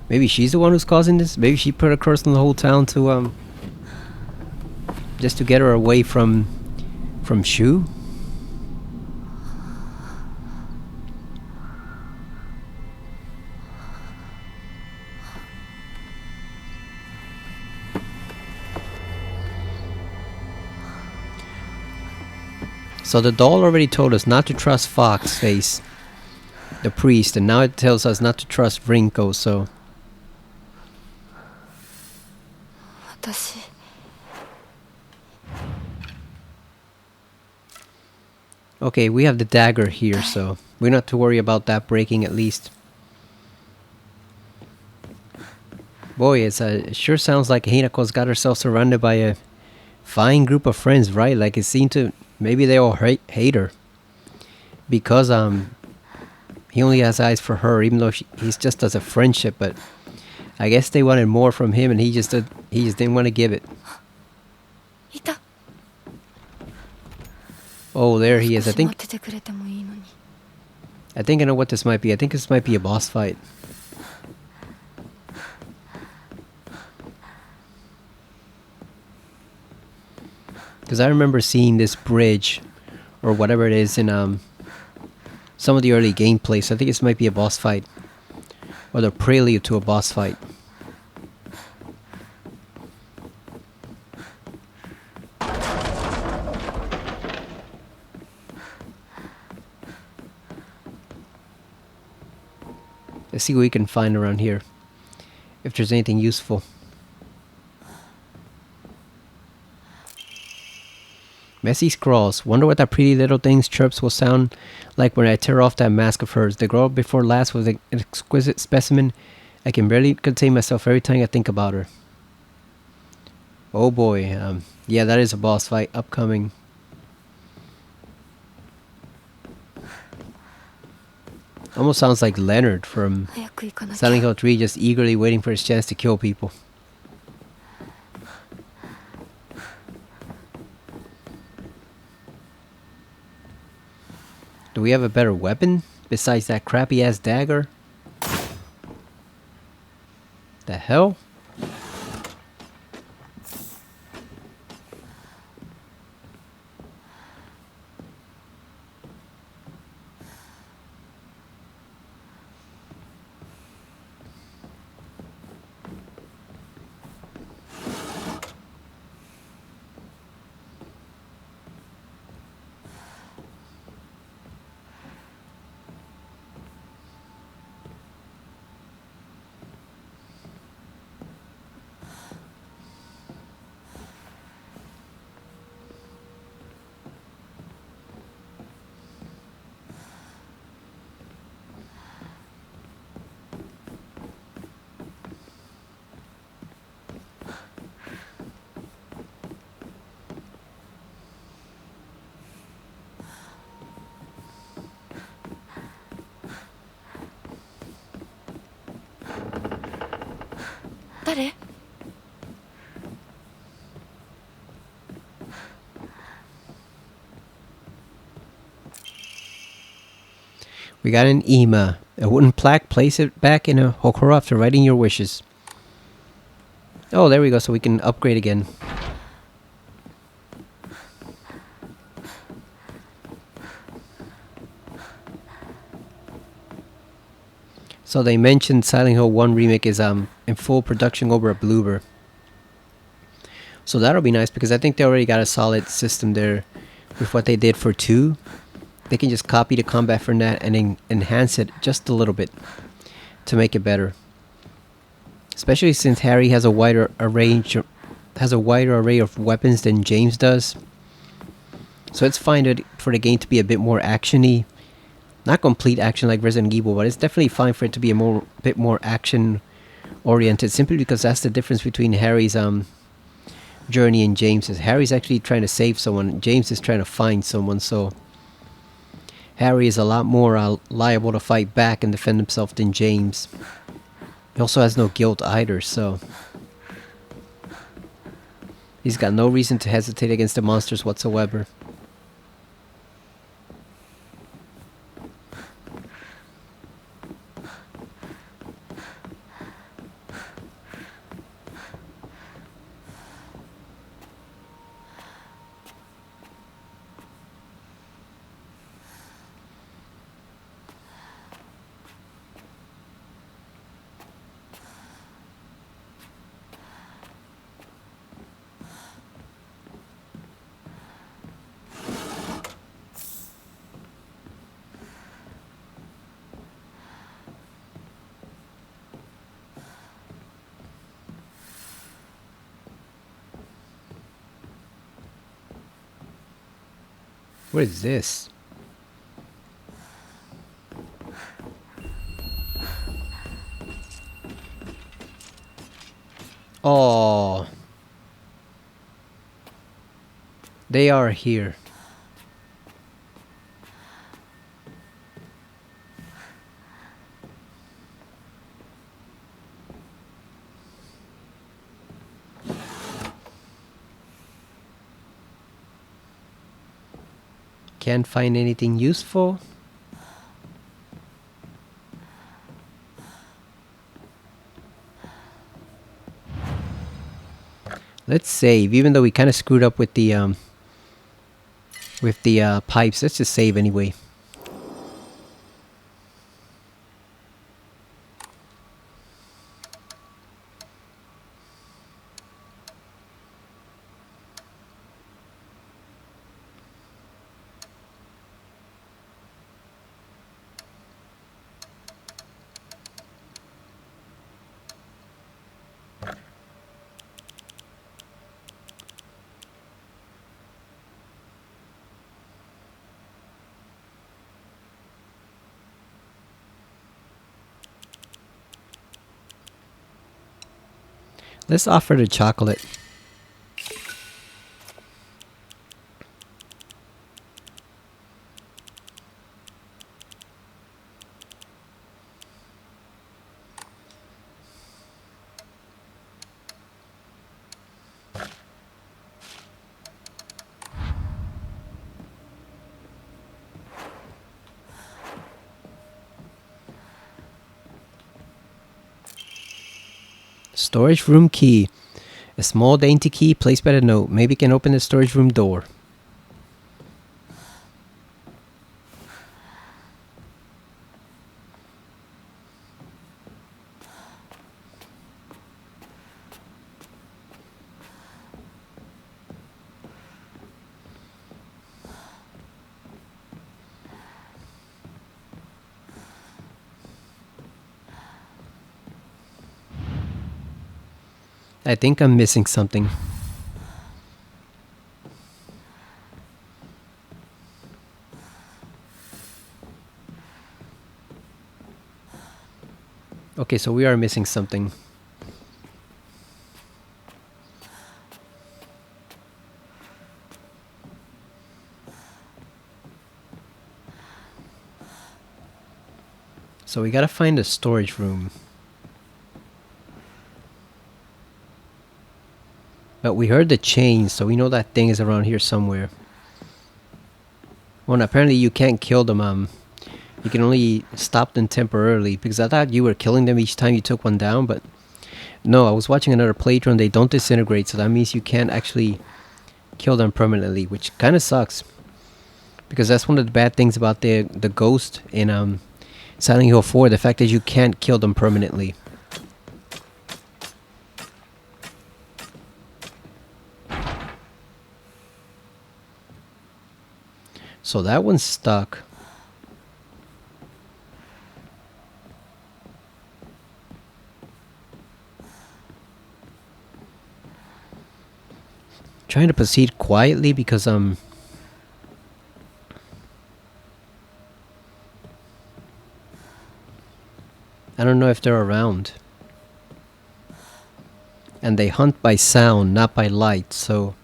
Maybe she's the one who's causing this? Maybe she put a curse on the whole town to just to get her away from Shu? So the doll already told us not to trust Foxface, the priest, and now it tells us not to trust Rinko, so... 私 Okay, we have the dagger here, so we don't have to worry about that breaking at least. Boy, it sure sounds like Hinako's got herself surrounded by a fine group of friends, right? Like it seemed to... Maybe they all hate her. Because he only has eyes for her, even though he's just as a friendship, but... I guess they wanted more from him and he just didn't want to give it. いた。 Oh, there he is. I 少し待 think っててくれてもいいのに。 I know what this might be. I think this might be a boss fight. Because I remember seeing this bridge, or whatever it is, in some of the early gameplay. So I think this might be a boss fight, or the prelude to a boss fight. Let's see what we can find around here, if there's anything useful. Messy scrawls. Wonder what that pretty little thing's chirps will sound like when I tear off that mask of hers. The girl before last was an exquisite specimen. I can barely contain myself every time I think about her. Oh boy. Yeah, that is a boss fight upcoming. Almost sounds like Leonard from 早く行かなきゃ。 Silent Hill 3, just eagerly waiting for his chance to kill people. Do we have a better weapon besides that crappy ass dagger? The hell?誰？ We got an Ima. A wooden plaque. Place it back in a Hokoro after writing your wishes. Oh, there we go. So we can upgrade again. So they mentioned Silent Hill 1 remake is in full production over a bloober. So that'll be nice because I think they already got a solid system there with what they did for 2. They can just copy the combat from that and enhance it just a little bit to make it better. Especially since Harry has a wider array of weapons than James does. So it's fine for the game to be a bit more actiony. Not complete action like Resident Evil, but it's definitely fine for it to be a bit more action oriented, simply because that's the difference between Harry's journey and James's. Harry's actually trying to save someone, James is trying to find someone, so Harry is a lot more liable to fight back and defend himself than James. He also has no guilt either, so he's got no reason to hesitate against the monsters whatsoever. What is this? Oh, they are here. Can't find anything useful. Let's save, even though we kind of screwed up with the pipes. Let's just save anyway. Let's offer the chocolate. Storage room key. A small dainty key placed by the note. Maybe it can open the storage room door. I think I'm missing something. Okay, so we are missing something. So we gotta find a storage room. But we heard the chains, so we know that thing is around here somewhere. Well, apparently you can't kill them. You can only stop them temporarily, because I thought you were killing them each time you took one down, but no, I was watching another playthrough and they don't disintegrate, so that means you can't actually kill them permanently, which kind of sucks. Because that's one of the bad things about the ghost in Silent Hill 4, the fact that you can't kill them permanently. So that one's stuck. Trying to proceed quietly because I don't know if they're around. And they hunt by sound, not by light, so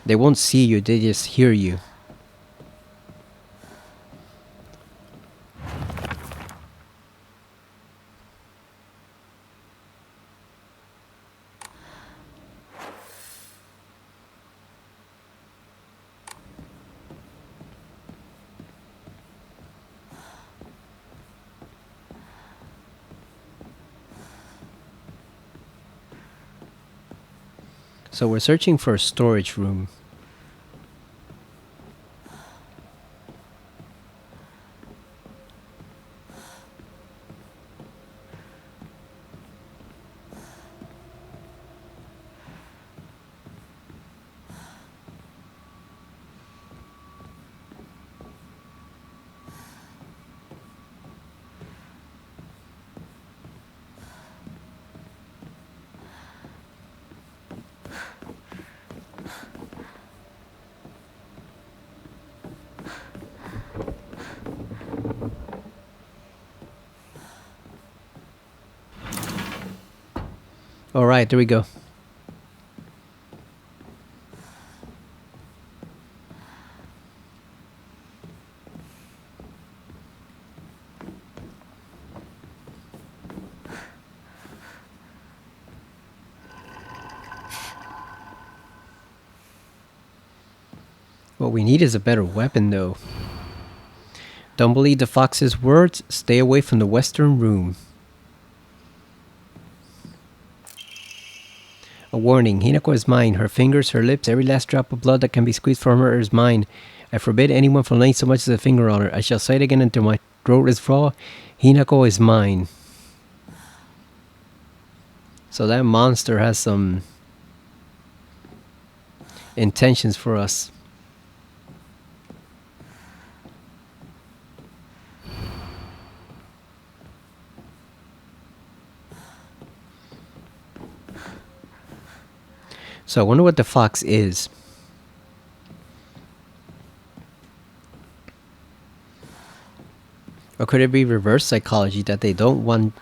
they won't see you, they just hear you. So we're searching for a storage room. Alright, there we go. What we need is a better weapon though. Don't believe the fox's words, stay away from the western room. A warning, Hinako is mine. Her fingers, her lips, every last drop of blood that can be squeezed from her is mine. I forbid anyone from laying so much as a finger on her. I shall say it again until my throat is raw. Hinako is mine. So that monster has some intentions for us. So I wonder what the fox is. Or could it be reverse psychology that they don't want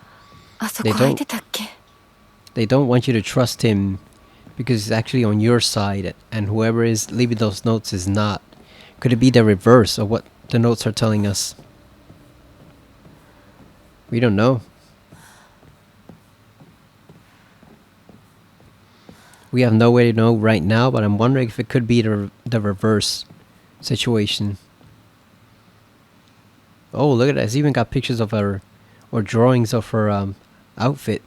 they don't want you to trust him because he's actually on your side and whoever is leaving those notes is not. Could it be the reverse of what the notes are telling us? We don't know. We have no way to know right now, but I'm wondering if it could be the reverse situation. Oh, look at that. It's even got pictures of her, or drawings of her outfit.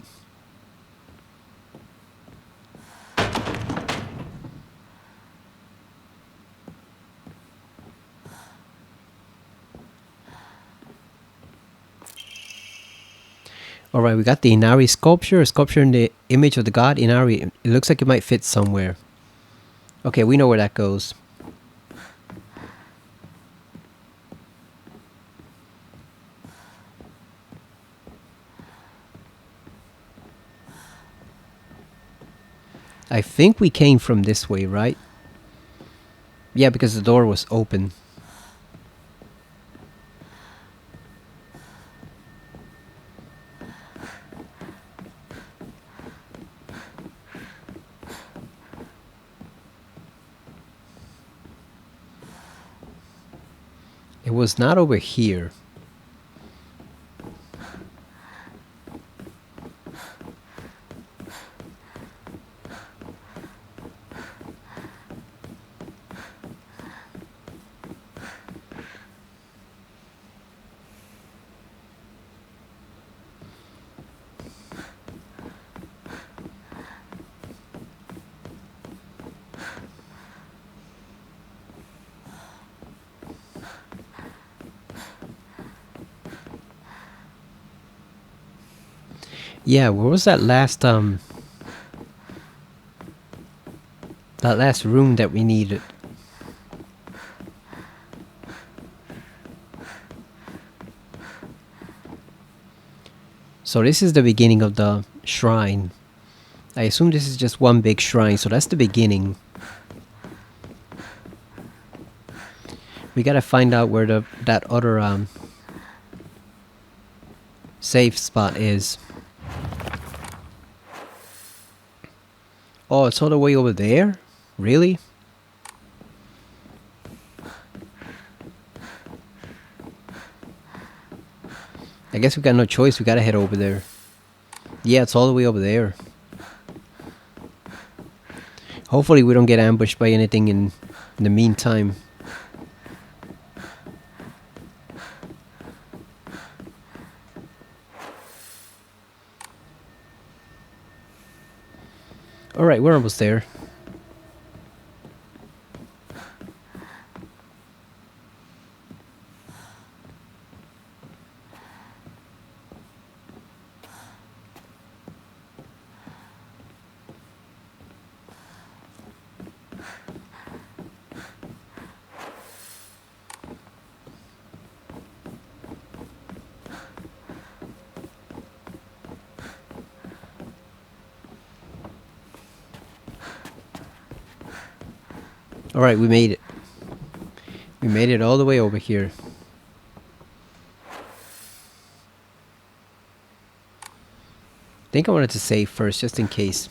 Alright, we got the Inari sculpture, a sculpture in the image of the god Inari. It looks like it might fit somewhere. Okay, we know where that goes. I think we came from this way, right? Yeah, because the door was open. It was not over here. Yeah, where was that last room that we needed? So this is the beginning of the shrine. I assume this is just one big shrine, so that's the beginning. We gotta find out where that other safe spot is. Oh, it's all the way over there? Really? I guess we got no choice, we gotta head over there. Yeah, it's all the way over there. Hopefully we don't get ambushed by anything in the meantime. Alright, we're almost there. Alright, we made it. We made it all the way over here. I think I wanted to save first, just in case.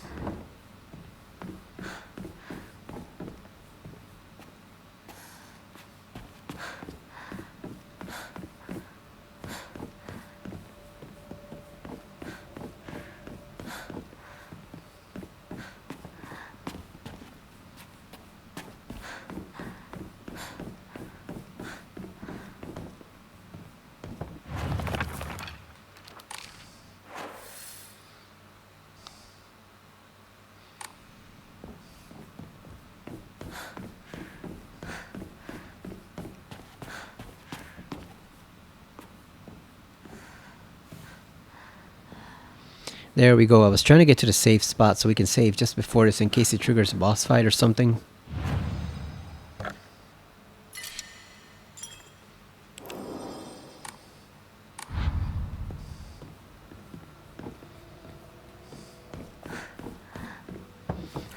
There we go. I was trying to get to the safe spot so we can save just before this in case it triggers a boss fight or something.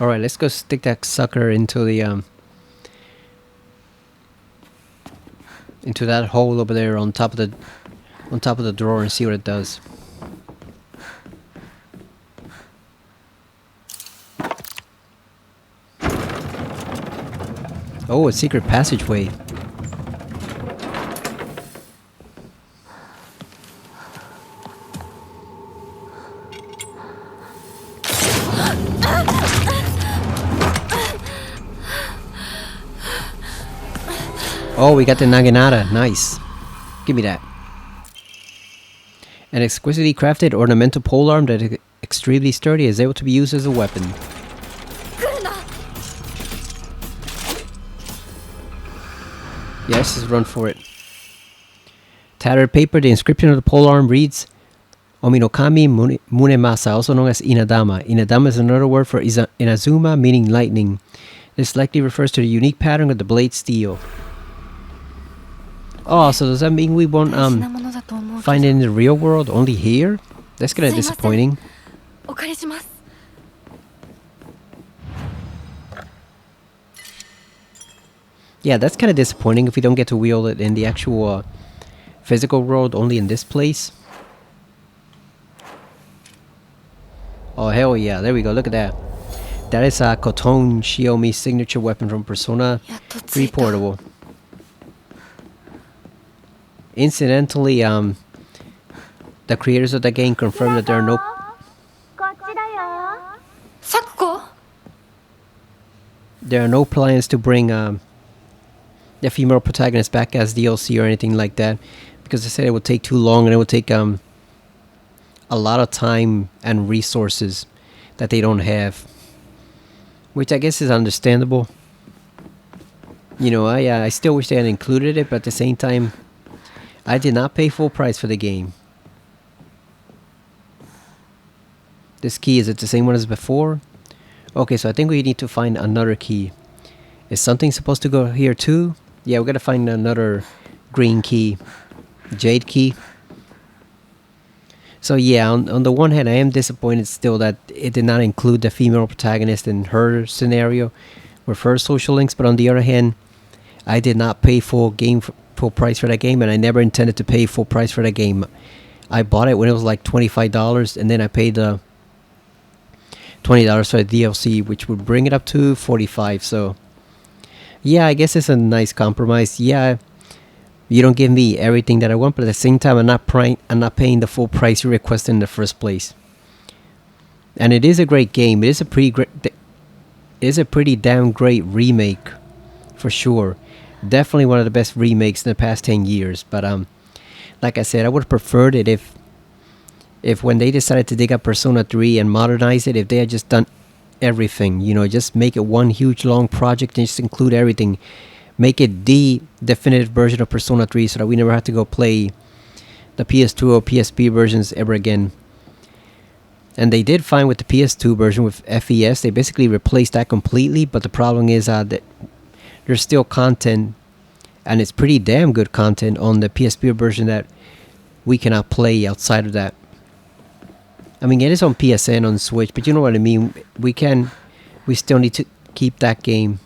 Alright, let's go stick that sucker into the into that hole over there on top of the drawer and see what it does. Oh, a secret passageway. Oh, we got the Naginata. Nice. Give me that. An exquisitely crafted ornamental polearm that is extremely sturdy is able to be used as a weapon. Yes, just run for it. Tattered paper, the inscription of the polearm reads, Ominokami Munemasa, also known as Inadama. Inadama is another word for Inazuma, meaning lightning. This likely refers to the unique pattern of the blade steel. Oh, so does that mean we won't find it in the real world, only here? That's kinda disappointing. Yeah, that's kind of disappointing if we don't get to wield it in the actual physical world, only in this place. Oh, hell yeah. There we go. Look at that. That is a Koton Shiomi's signature weapon from Persona 3 Portable. Incidentally, the creators of the game confirmed that there are no... Sakuko? There are no plans to bring the female protagonist back as DLC or anything like that, because they said it would take too long and it would take a lot of time and resources that they don't have, which I guess is understandable. You know, I still wish they had included it, but at the same time, I did not pay full price for the game. This key, is it the same one as before? Okay, so I think we need to find another key. Is something supposed to go here too? Yeah, we gotta find another green key. Jade key. So yeah, on the one hand, I am disappointed still that it did not include the female protagonist in her scenario with her social links. But on the other hand, I did not pay full price for that game, and I never intended to pay full price for that game. I bought it when it was like $25, and then I paid the $20 for the DLC, which would bring it up to $45. So yeah, I guess it's a nice compromise. Yeah, you don't give me everything that I want, but at the same time, I'm not paying the full price you requested in the first place. And it is a great game. It is a pretty damn great remake, for sure. Definitely one of the best remakes in the past 10 years. But like I said, I would have preferred it if when they decided to dig up Persona 3 and modernize it, if they had just done everything, you know, just make it one huge long project and just include everything. Make it the definitive version of Persona 3 so that we never have to go play the PS2 or PSP versions ever again. And they did fine with the PS2 version with FES. They basically replaced that completely, but the problem is that there's still content, and it's pretty damn good content on the PSP version that we cannot play outside of that. I mean, it is on PSN on Switch, but you know what I mean. We still need to keep that game.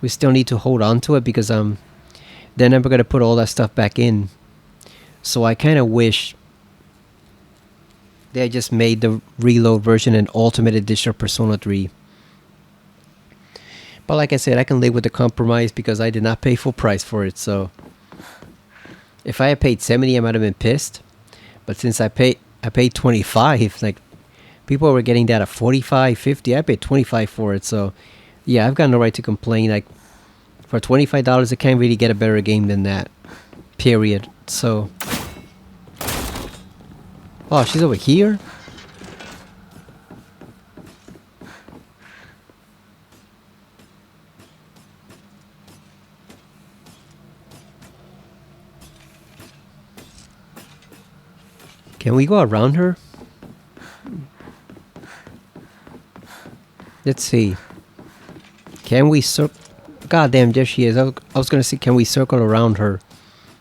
We still need to hold on to it because they're never gonna put all that stuff back in. So I kind of wish they had just made the reload version an ultimate edition of Persona 3. But like I said, I can live with the compromise because I did not pay full price for it. So if I had paid 70, I might have been pissed. But since I paid 25, like people were getting that at 45, 50. I paid 25 for it. So yeah, I've got no right to complain. Like for $25, I can't really get a better game than that. Period. So oh, she's over here? Can we go around her? Let's see. Can we circle? God damn, there she is. I was gonna say, can we circle around her?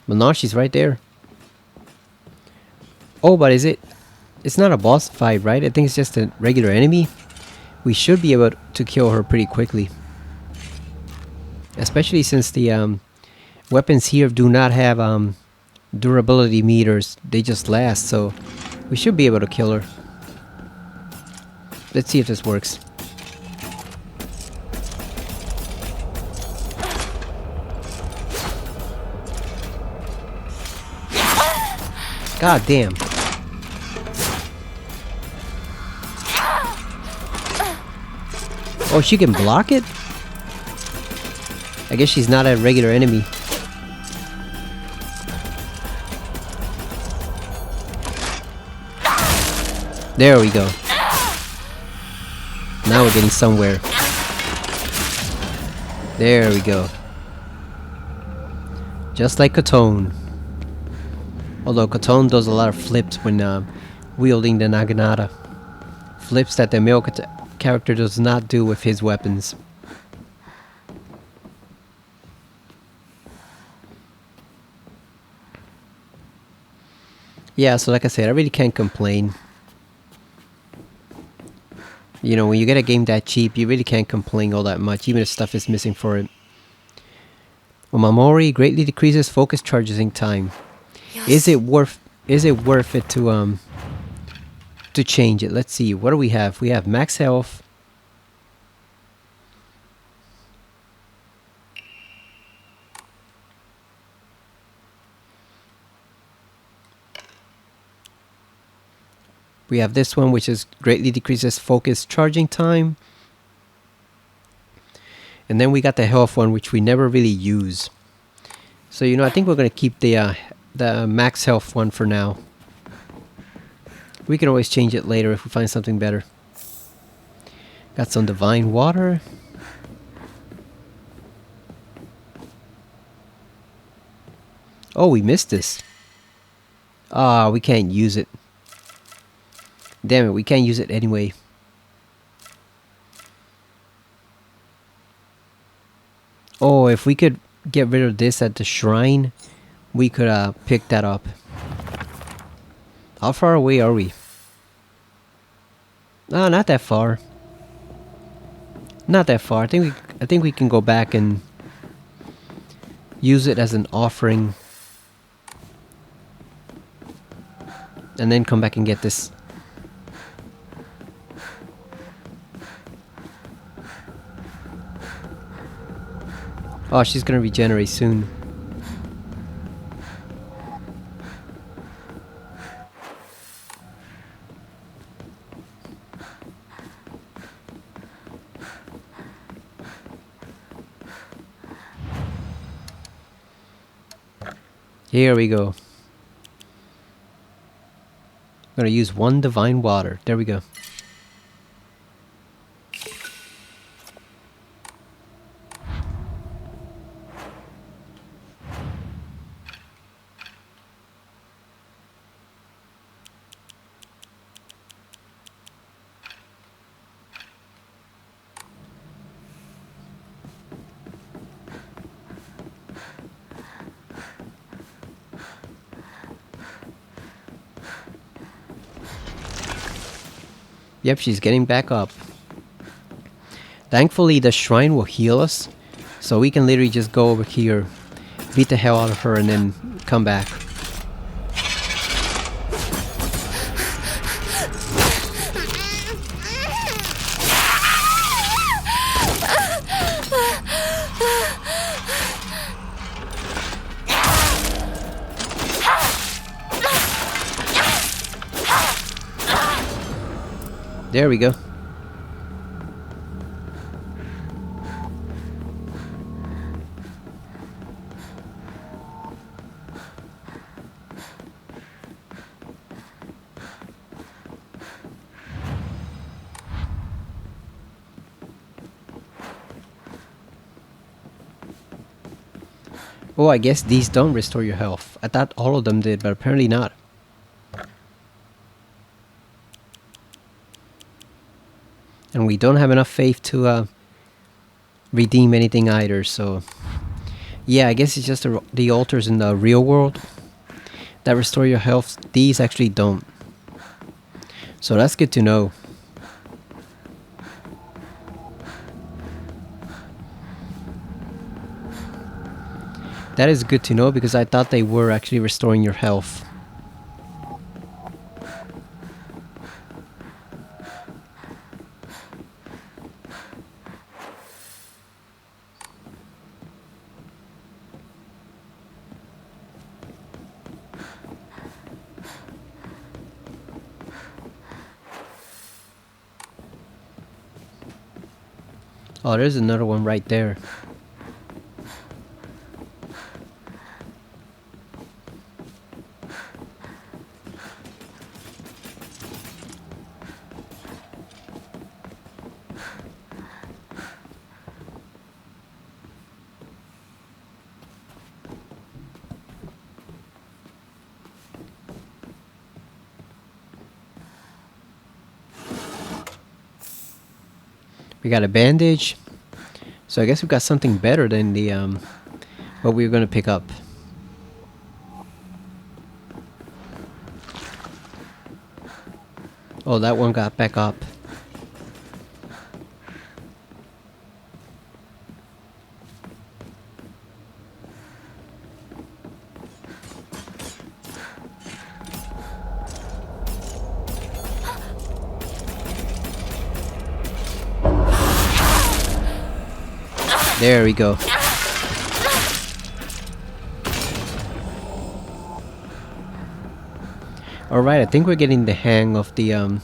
But no, she's right there. Oh, but it's not a boss fight, right? I think it's just a regular enemy. We should be able to kill her pretty quickly. Especially since the weapons here do not have durability meters. They just last, so we should be able to kill her. Let's see if this works. God damn. Oh, she can block it? I guess she's not a regular enemy. There we go. Now we're getting somewhere. There we go. Just like Katone. Although Katone does a lot of flips when wielding the Naginata. Flips that the male character does not do with his weapons. Yeah, so like I said, I really can't complain. You know, when you get a game that cheap, you really can't complain all that much, even if stuff is missing for it. Omamori greatly decreases focus charging time. Yes. Is it worth it to change it? Let's see. What do we have? We have max health. We have this one, which is greatly decreases focus charging time. And then we got the health one, which we never really use. So, you know, I think we're going to keep the max health one for now. We can always change it later if we find something better. Got some divine water. Oh, we missed this. Ah, we can't use it. Damn it, we can't use it anyway. Oh, if we could get rid of this at the shrine, we could pick that up. How far away are we? No, not that far. Not that far. I think we can go back and use it as an offering. And then come back and get this. Oh, she's gonna regenerate soon. Here we go. I'm gonna use one divine water. There we go. Yep, she's getting back up. Thankfully, the shrine will heal us, so we can literally just go over here, beat the hell out of her, and then come back. There we go. Oh, I guess these don't restore your health. I thought all of them did, but apparently not. And we don't have enough faith to redeem anything either, so... Yeah, I guess it's just the altars in the real world that restore your health. These actually don't. So that's good to know. That is good to know because I thought they were actually restoring your health. Oh, there's another one right there. We got a bandage. So I guess we got something better than the what we were gonna pick up. Oh, that one got back up. There we go. Alright, I think we're getting the hang of the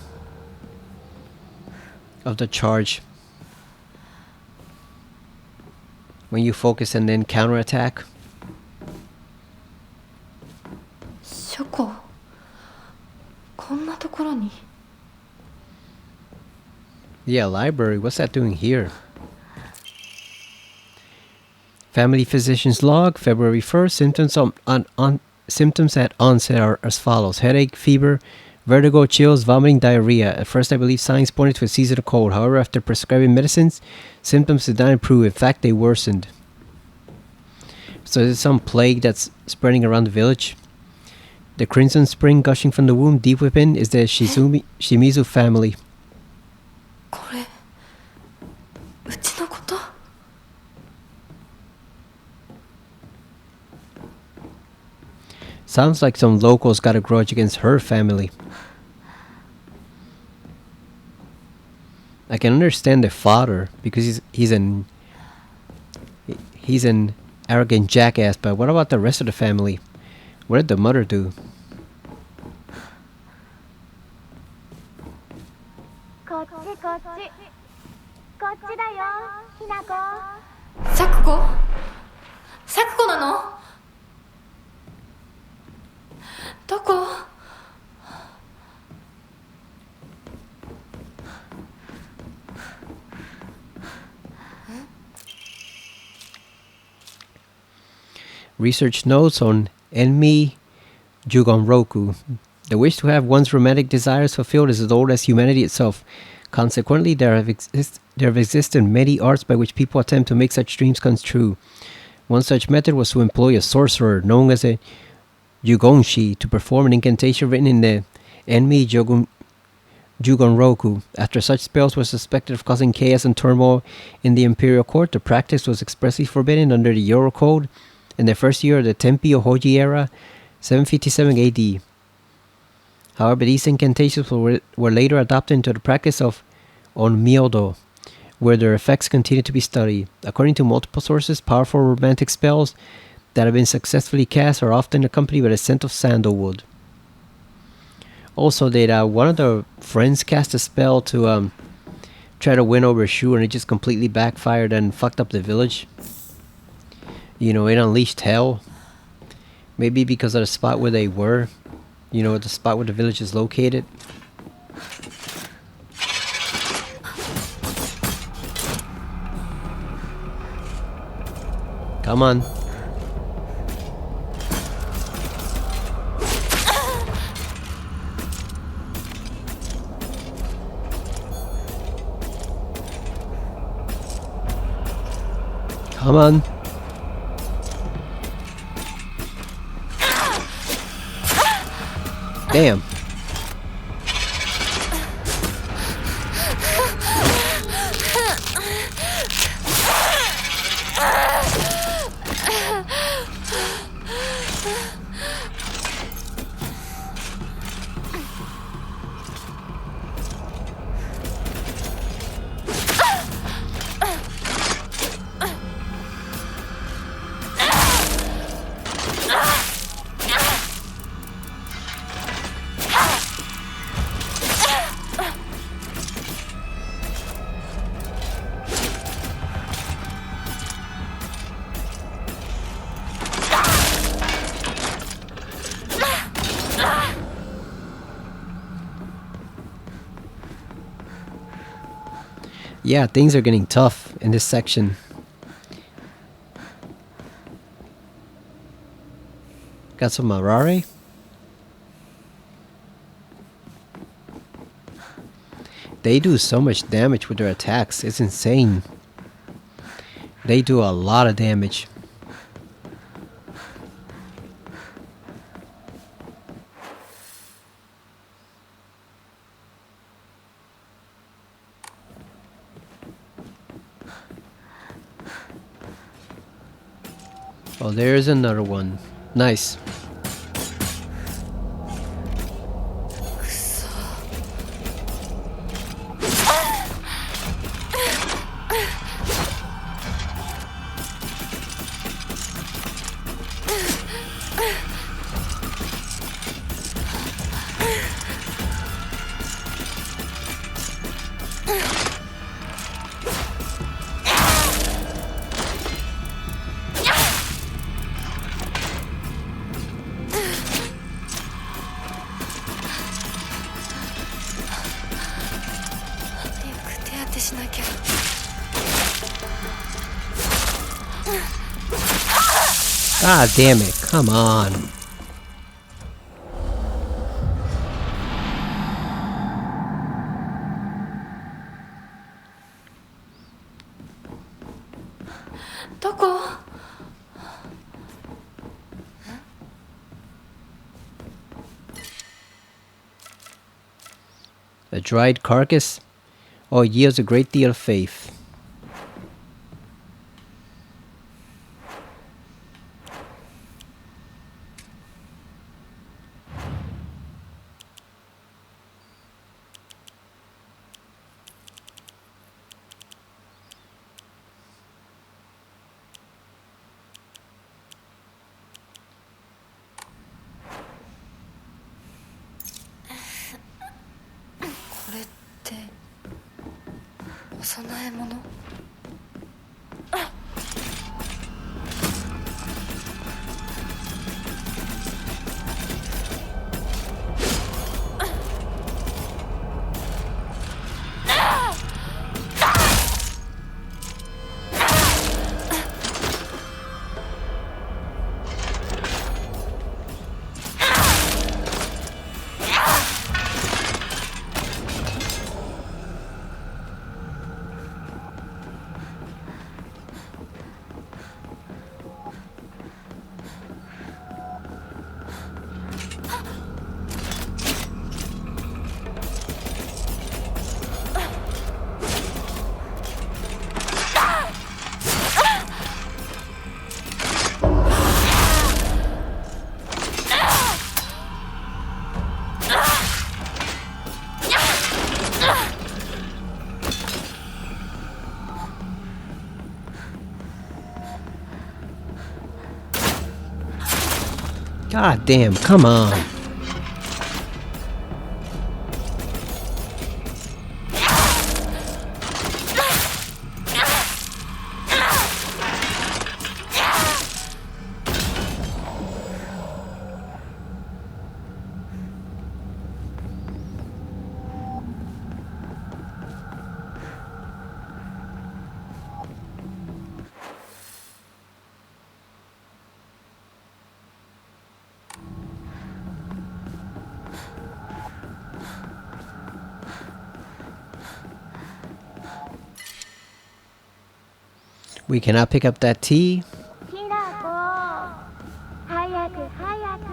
charge. When you focus and then counterattack. Shoko. こんなところに. Yeah, library. What's that doing here? Family physician's log, February 1st. Symptoms symptoms at onset are as follows: headache, fever, Vertigo, chills, vomiting, diarrhea. At first, I believe signs pointed to a seasonal cold. However, after prescribing medicines, symptoms did not improve. In fact, they worsened. So there's some plague that's spreading around the village. The crimson spring gushing from the womb deep within is the Shimizu family. これうちのこと？ Sounds like some locals got a grudge against her family. I can understand the father because he's an arrogant jackass, but what about the rest of the family? What did the mother do? こっちこっちこっちだよひなこ。サクコ？サクコなの？どこ？ Research notes on Enmi Jugonroku. The wish to have one's romantic desires fulfilled is as old as humanity itself. Consequently, there have existed many arts by which people attempt to make such dreams come true. One such method was to employ a sorcerer known as a Jugonshi to perform an incantation written in the Enmi Jugonroku. After such spells were suspected of causing chaos and turmoil in the imperial court, the practice was expressly forbidden under the Yoro Code in the first year of the Tempi Hoji era, 757 AD. However, these incantations were later adopted into the practice of Onmyodo, where their effects continue to be studied. According to multiple sources, powerful romantic spells that have been successfully cast are often accompanied by the scent of sandalwood. Also, did one of the friends cast a spell to try to win over Shu, and it just completely backfired and fucked up the village? You know, it unleashed hell. Maybe because of the spot where they were. You know, the spot where the village is located. Come on. Come on. Damn. Yeah, things are getting tough in this section. Got some Marare. They do so much damage with their attacks. It's insane. They do a lot of damage. Oh, there's another one. Nice. God damn it, come on. A dried carcass? Oh, it yields a great deal of faith. God damn, come on. We cannot pick up that tea. Hinako, 早く早く。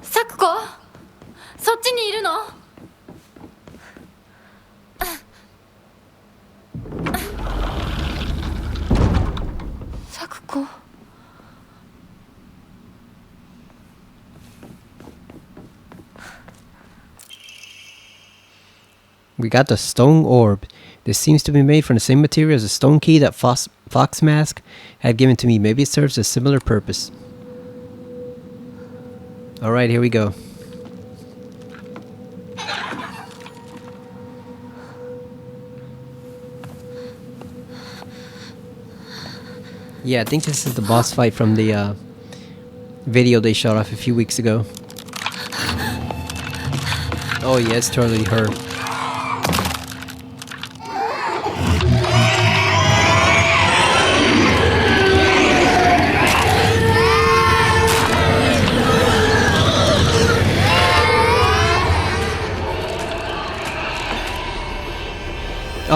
サクコ、そっちにいるの？サクコ。We got the stone orb. This seems to be made from the same material as the stone key that Fox Mask had given to me. Maybe it serves a similar purpose. Alright, here we go. Yeah, I think this is the boss fight from the video they shot off a few weeks ago. Oh yeah, it's totally her.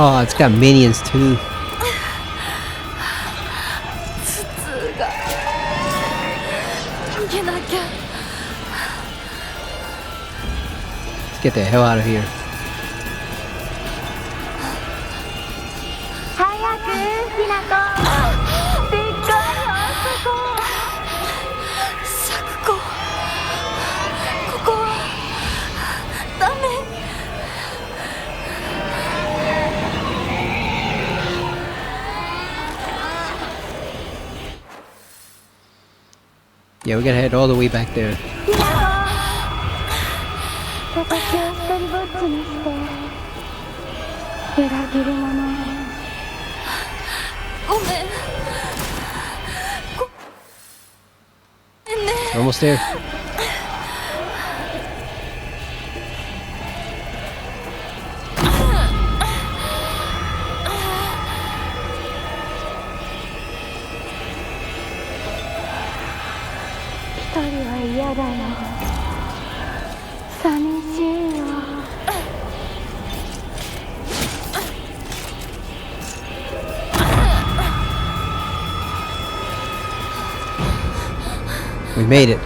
Oh, it's got minions too. 逃げなきゃ。 Let's get the hell out of here. 早くひなこ。でっかいあそこ。サクコ。ここはダメ。 Yeah, we gotta head all the way back there. 私を一人ぼっちにして裏切り者。ごめん。ごめんね。 We're almost there. 一人は嫌だよ。寂しいよ。 We made it.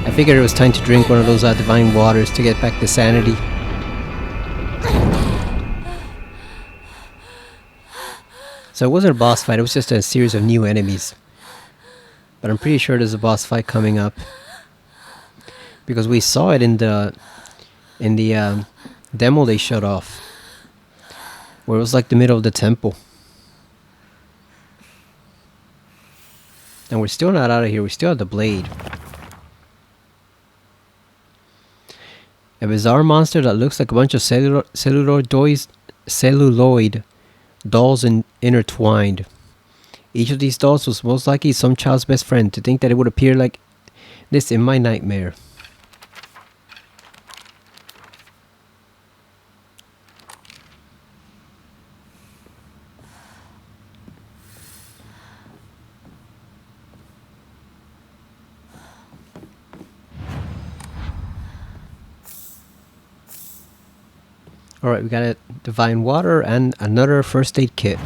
I figured it was time to drink one of those divine waters to get back to sanity. So it wasn't a boss fight, it was just a series of new enemies. But I'm pretty sure there's a boss fight coming up. Because we saw it in the demo they showed off. Where it was like the middle of the temple. And we're still not out of here, we still have the blade. A bizarre monster that looks like a bunch of celluloid dolls intertwined. Each of these dolls was most likely some child's best friend. To think that it would appear like this in my nightmare. Alright, we got a divine water and another first aid kit.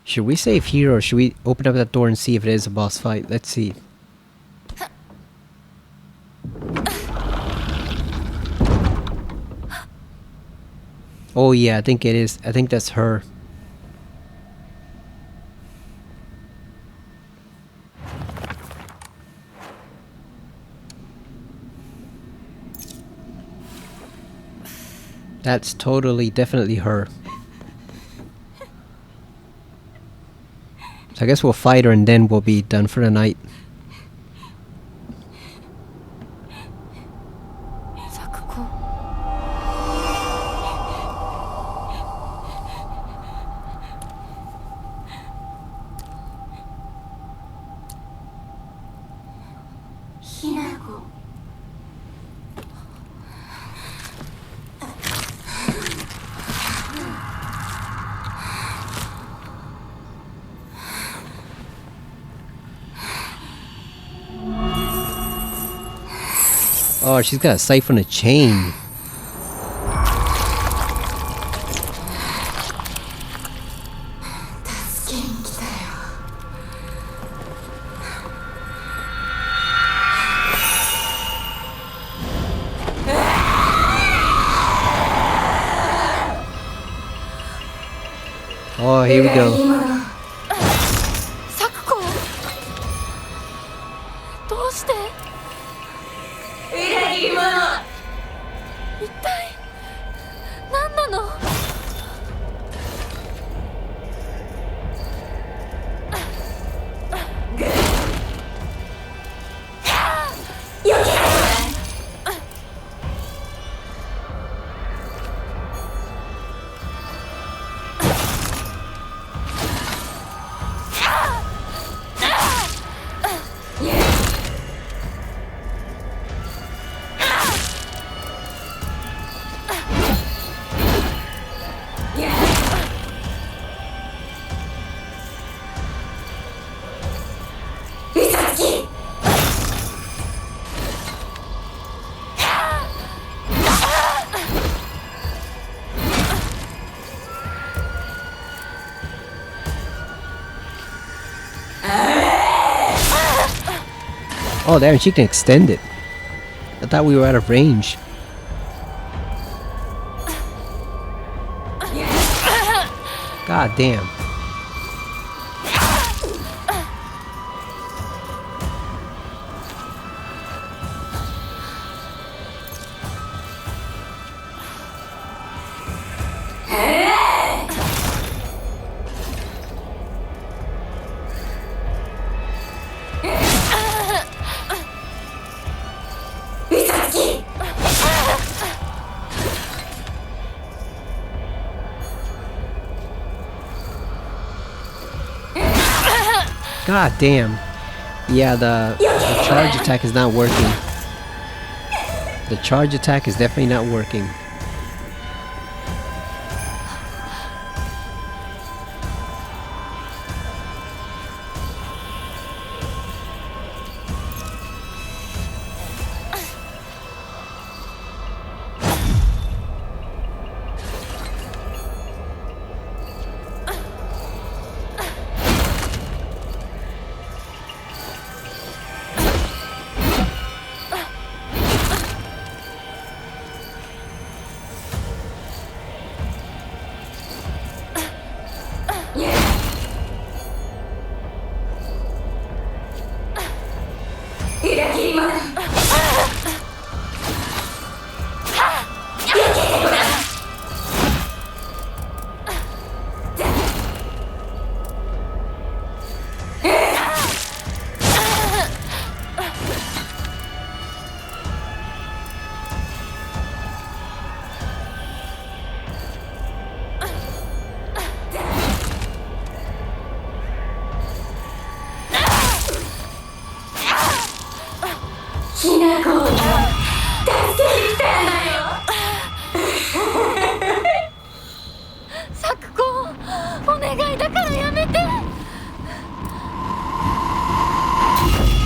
Should we save here or should we open up that door and see if it is a boss fight? Let's see. Oh yeah, I think it is. I think that's her. That's totally, definitely her. So I guess we'll fight her and then we'll be done for the night. Sakuko. Hinako. Oh, she's got a siphon of chain. Oh, here we go. Sakuko. どうして？裏切り者。一体何なの？ Oh, damn, she can extend it. I thought we were out of range. God damn. God damn. Yeah, the charge attack is not working. The charge attack is definitely not working. Hinako 助けに来たんだよ。サクコ、お願いだからやめて。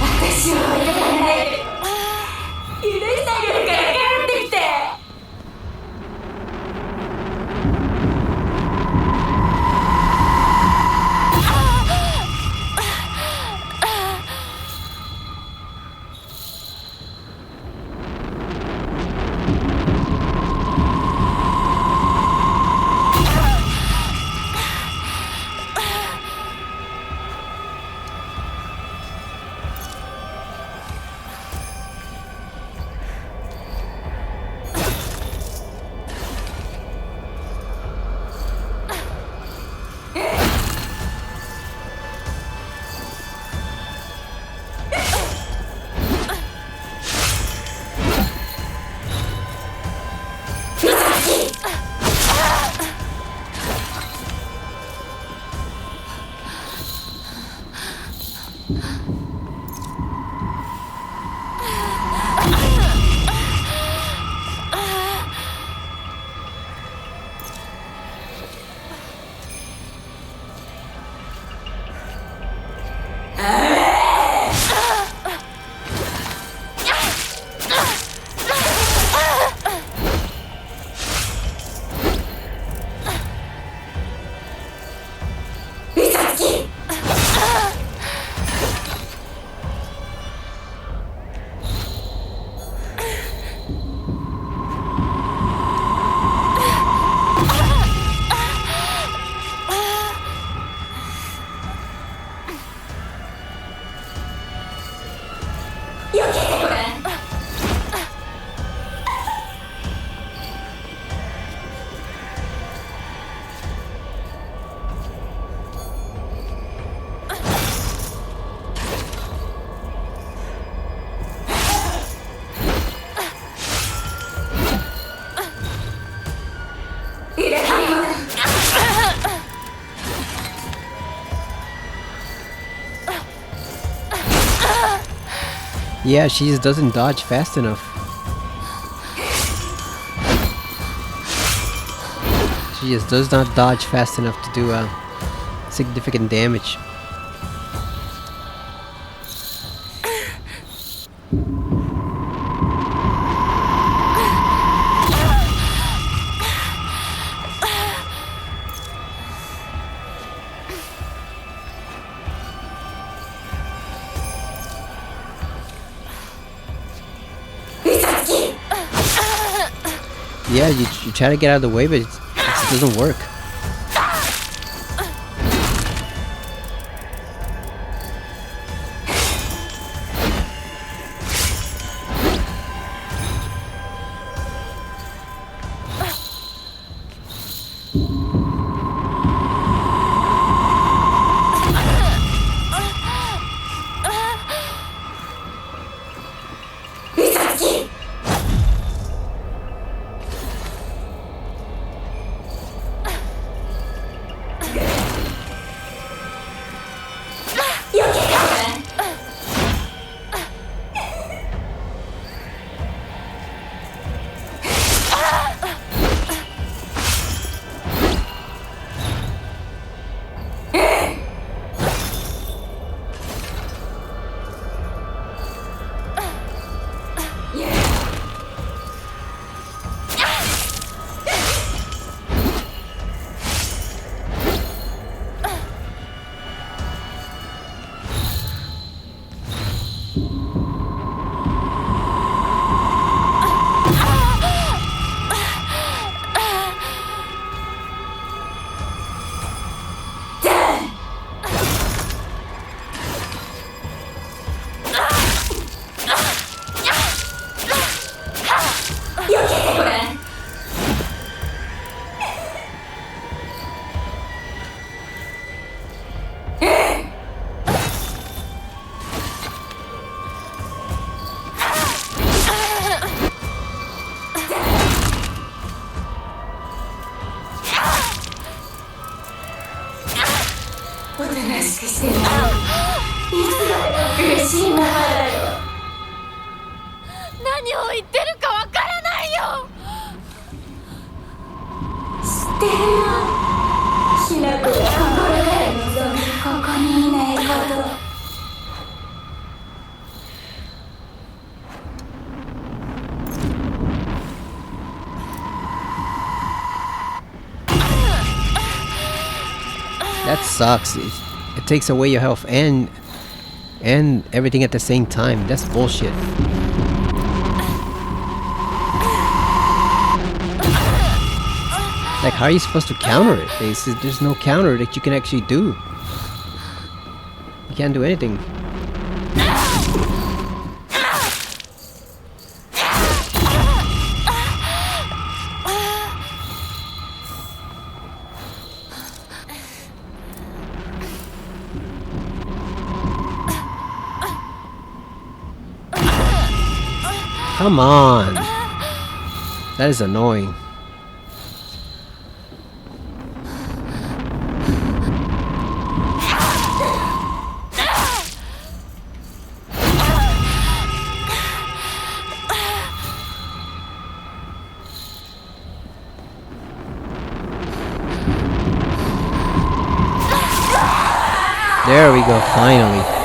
私を置いてかないで。許してあげるから帰ってきて。Yeah, she just doesn't dodge fast enough. She just does not dodge fast enough to do significant damage. Yeah, you try to get out of the way, but it doesn't work. That sucks. It takes away your health and everything at the same time. That's bullshit. Like, how are you supposed to counter it? There's no counter that you can actually do. You can't do anything. Come on. That is annoying. There we go, finally.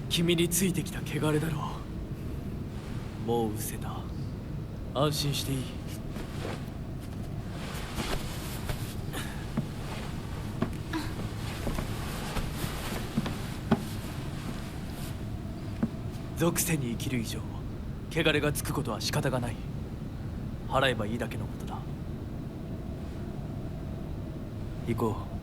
君についてきた汚れだろう。もう失せた。安心していい。属性に生きる以上、汚れがつくことは仕方がない。払えばいいだけのことだ。行こう。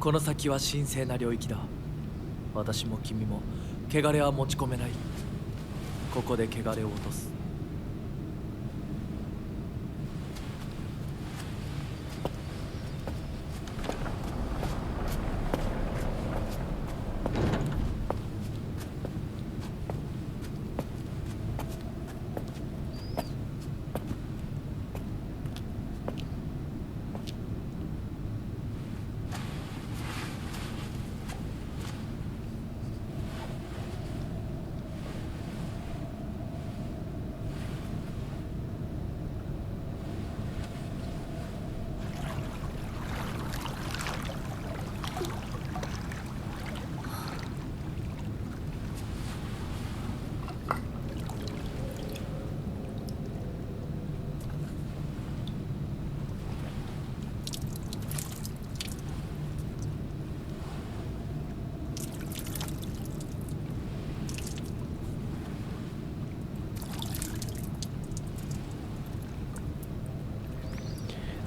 この先は神聖な領域だ。私も君も汚れは持ち込めない。ここで汚れを落とす。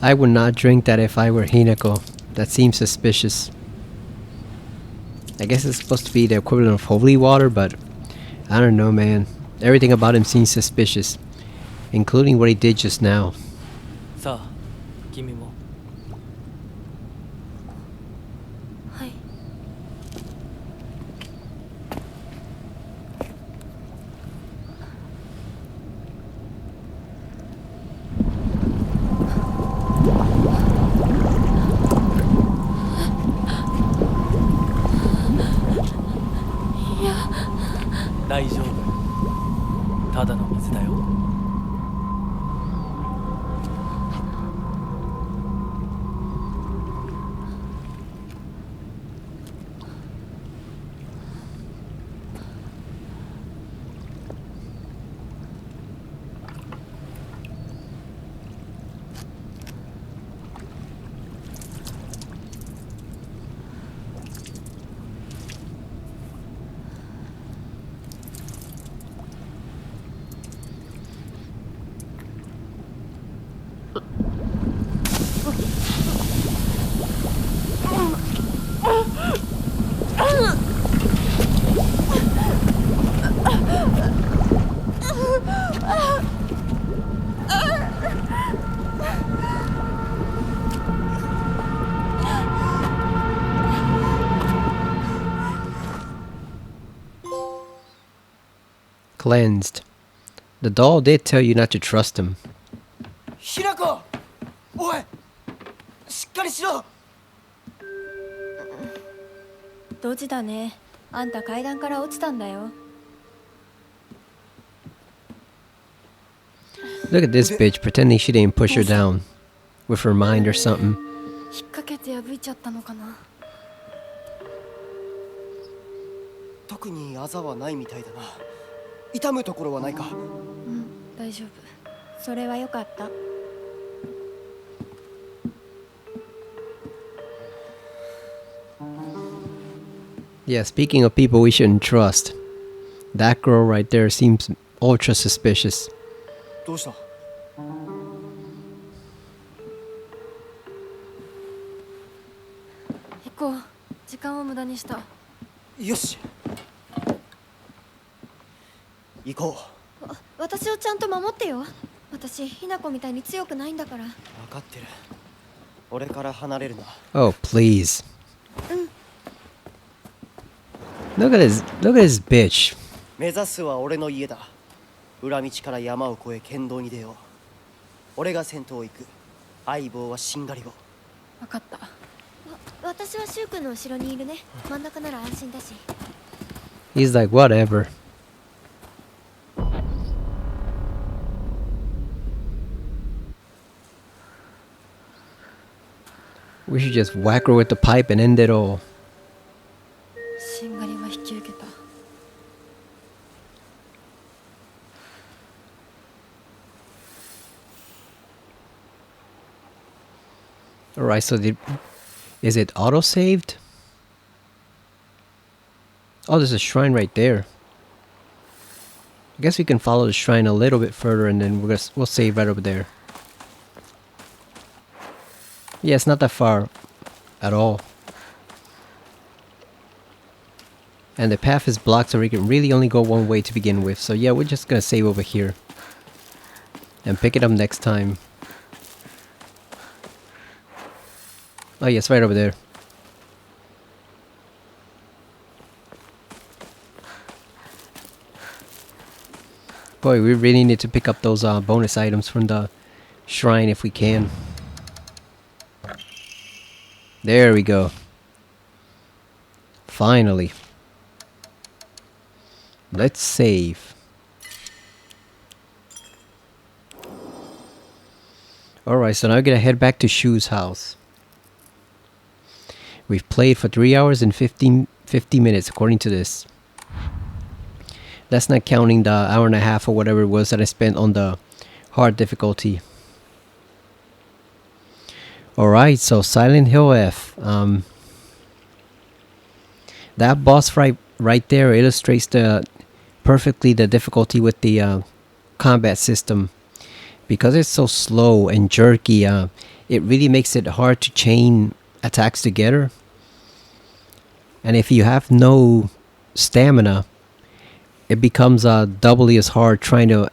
I would not drink that if I were Hinako. That seems suspicious. I guess it's supposed to be the equivalent of holy water, but I don't know, man. Everything about him seems suspicious, including what he did just now. さあ君もはい。大丈夫ただの水だよ Cleansed. The doll did tell you not to trust him. ひなこ、おい、しっかりしろ。ドジだね。あんた階段から落ちたんだよ。 Look at this bitch pretending she didn't push her down with her mind or something. 引っ掛けて破いちゃったのかな。特にあざはないみたいだな。痛むところはないか。うん、大丈夫。それはよかった。 Yeah, speaking of people we shouldn't trust, that girl right there seems ultra suspicious. どうした？行こう。時間を無駄にした。よし。行こう。私をちゃんと守ってよ。私、ひなこみたいに強くないんだから。分かってる。俺から離れるな。Oh, please. Look at this bitch. 目指すは俺の家だ。裏道から山を越え剣道に出よう。俺が先頭を行く。相棒はしんがりを。分かった。私はシュウ君の後ろにいるね。真ん中なら安心だし。 He's like, whatever. We should just whack her with the pipe and end it all. しんがりは引き受けた。 Alright, so is it auto-saved? Oh, there's a shrine right there. I guess we can follow the shrine a little bit further and then we'll save right over there. Yeah, it's not that far at all. And the path is blocked so we can really only go one way to begin with. So yeah, we're just gonna save over here. And pick it up next time. Oh yes, right over there. Boy, we really need to pick up those bonus items from the shrine if we can. There we go. Finally. Let's save. Alright, so now we're gonna head back to Shu's house. We've played for 3 hours and 50 minutes according to this. That's not counting the hour and a half or whatever it was that I spent on the hard difficulty. Alright, so Silent Hill F. That boss fight right there illustrates perfectly the difficulty with the combat system. Because it's so slow and jerky, it really makes it hard to chain attacks together. And if you have no stamina, it becomes doubly as hard trying to,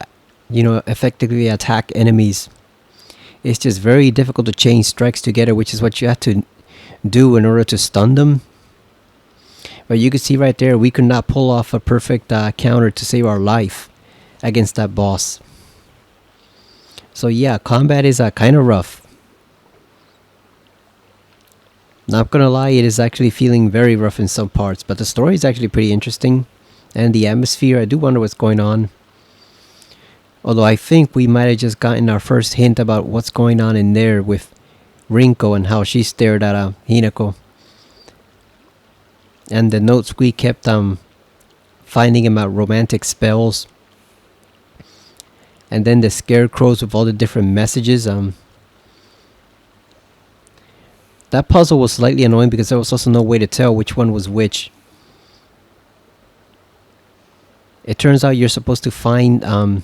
effectively attack enemies. It's just very difficult to chain strikes together, which is what you have to do in order to stun them. But you can see right there, we could not pull off a perfect counter to save our life against that boss. So yeah, combat is kind of rough. Not gonna lie, it is actually feeling very rough in some parts, but the story is actually pretty interesting. And the atmosphere, I do wonder what's going on. Although I think we might have just gotten our first hint about what's going on in there with Rinko and how she stared at Hinako. And the notes we kept finding about romantic spells. And then the scarecrows with all the different messages. That puzzle was slightly annoying because there was also no way to tell which one was which. It turns out you're supposed to find the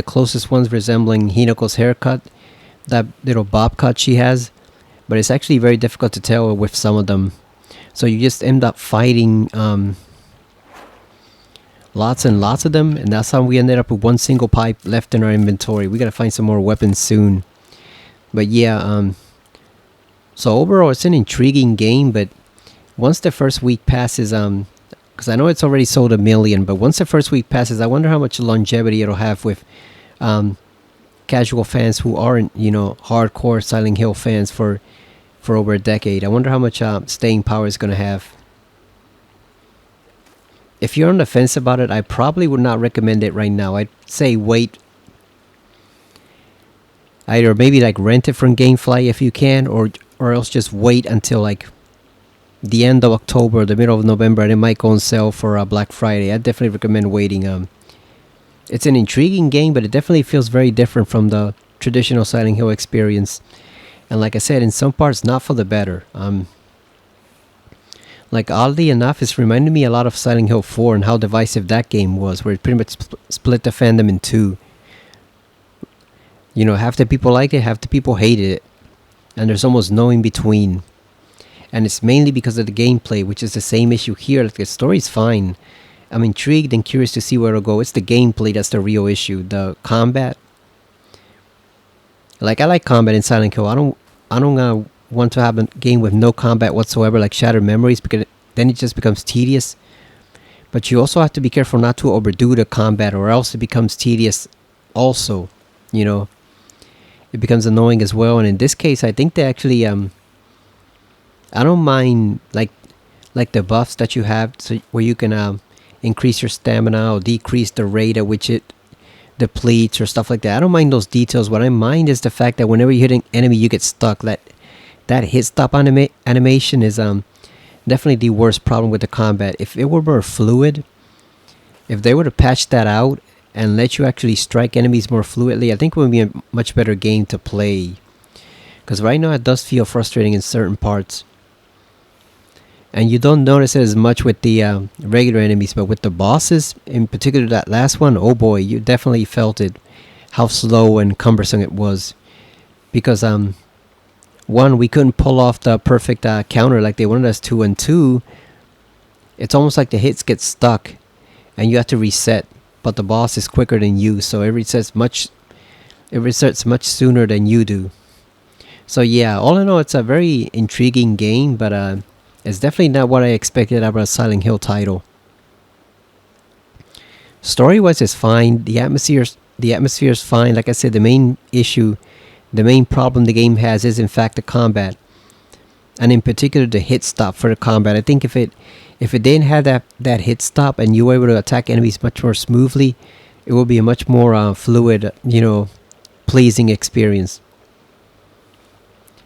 closest ones resembling Hinako's haircut, that little bob cut she has, but it's actually very difficult to tell with some of them. So you just end up fighting lots and lots of them, and that's how we ended up with one single pipe left in our inventory. We gotta find some more weapons soon. But yeah, so overall it's an intriguing game, but once the first week passes, because I know it's already sold 1 million, but once the first week passes, I wonder how much longevity it'll have with casual fans who aren't, hardcore Silent Hill fans for over a decade. I wonder how much staying power it's going to have. If you're on the fence about it, I probably would not recommend it right now. I'd say wait. Either maybe like rent it from GameFly if you can, or else just wait until like the end of October, the middle of November, and it might go on sale for Black Friday. I definitely recommend waiting. It's an intriguing game, but it definitely feels very different from the traditional Silent Hill experience. And like I said, in some parts, not for the better. Like oddly enough, it's reminded me a lot of Silent Hill 4 and how divisive that game was, where it pretty much split the fandom in two. Half the people liked it, half the people hated it, and there's almost no in between. And it's mainly because of the gameplay, which is the same issue here. Like the story's fine. I'm intrigued and curious to see where it'll go. It's the gameplay that's the real issue. The combat. Like I like combat in Silent Hill. I don't want to have a game with no combat whatsoever, like Shattered Memories, because then it just becomes tedious. But you also have to be careful not to overdo the combat, or else it becomes tedious also. It becomes annoying as well. And in this case, I think they actually I don't mind like the buffs that you have, so where you can increase your stamina or decrease the rate at which it depletes or stuff like that. I don't mind those details. What I mind is the fact that whenever you hit an enemy, you get stuck. That hit stop animation is definitely the worst problem with the combat. If it were more fluid, if they were to patch that out and let you actually strike enemies more fluidly, I think it would be a much better game to play. Because right now it does feel frustrating in certain parts. And you don't notice it as much with the regular enemies, but with the bosses, in particular that last one, oh boy, you definitely felt it, how slow and cumbersome it was. Because one, we couldn't pull off the perfect counter like they wanted us to, and two, it's almost like the hits get stuck and you have to reset, but the boss is quicker than you, so it resets much sooner than you do. So yeah, all in all, it's a very intriguing game, but it's definitely not what I expected out of a Silent Hill title. Story-wise, it's fine. The atmosphere is fine. Like I said, the main problem the game has is in fact the combat, and in particular the hit stop for the combat. I think if it didn't have that hit stop and you were able to attack enemies much more smoothly, it would be a much more fluid, pleasing experience.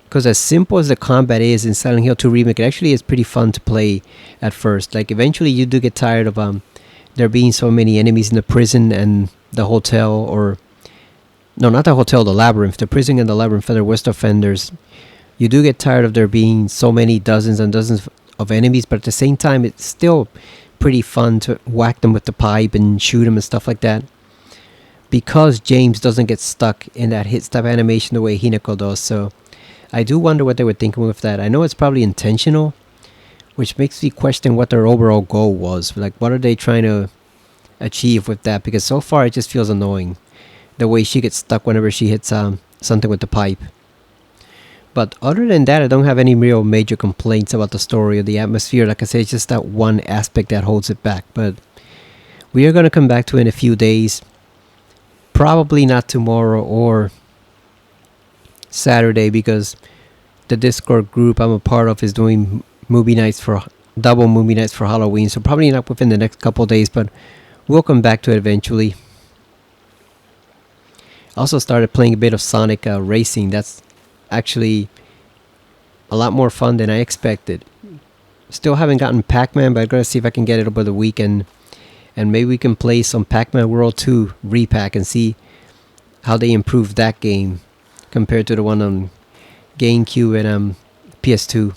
Because as simple as the combat is in Silent Hill 2 Remake, it actually is pretty fun to play at first. Like eventually you do get tired of there being so many enemies in the prison and the hotel, or no, not the hotel, the labyrinth. The prison and the labyrinth for the worst offenders. You do get tired of there being so many dozens and dozens of enemies, but at the same time it's still pretty fun to whack them with the pipe and shoot them and stuff like that. because James doesn't get stuck in that hit step animation the way Hinako does. So I do wonder what they were thinking with that. I know it's probably intentional, which makes me question what their overall goal was. Like, what are they trying to achieve with that? Because so far it just feels annoying, the way she gets stuck whenever she hits something with the pipe. But other than that, I don't have any real major complaints about the story or the atmosphere. Like I said, it's just that one aspect that holds it back. But we are going to come back to it in a few days. Probably not tomorrow or Saturday, because the Discord group I'm a part of is doing double movie nights for Halloween. So probably not within the next couple days, but we'll come back to it eventually. Also started playing a bit of Sonic Racing. That's actually a lot more fun than I expected. Still haven't gotten Pac-Man, but I'm gonna see if I can get it over the weekend, and maybe we can play some Pac-Man World 2 repack and see how they improved that game compared to the one on GameCube and PS2.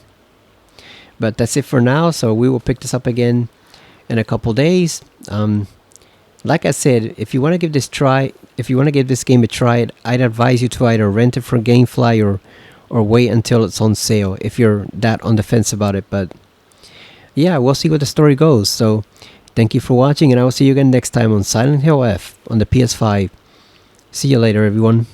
But that's it for now, so we will pick this up again in a couple days. Like I said, if you want to give this game a try, I'd advise you to either rent it from GameFly or wait until it's on sale if you're that on the fence about it. But yeah, we'll see where the story goes. So thank you for watching, and I will see you again next time on Silent Hill F on the PS5. See you later, everyone.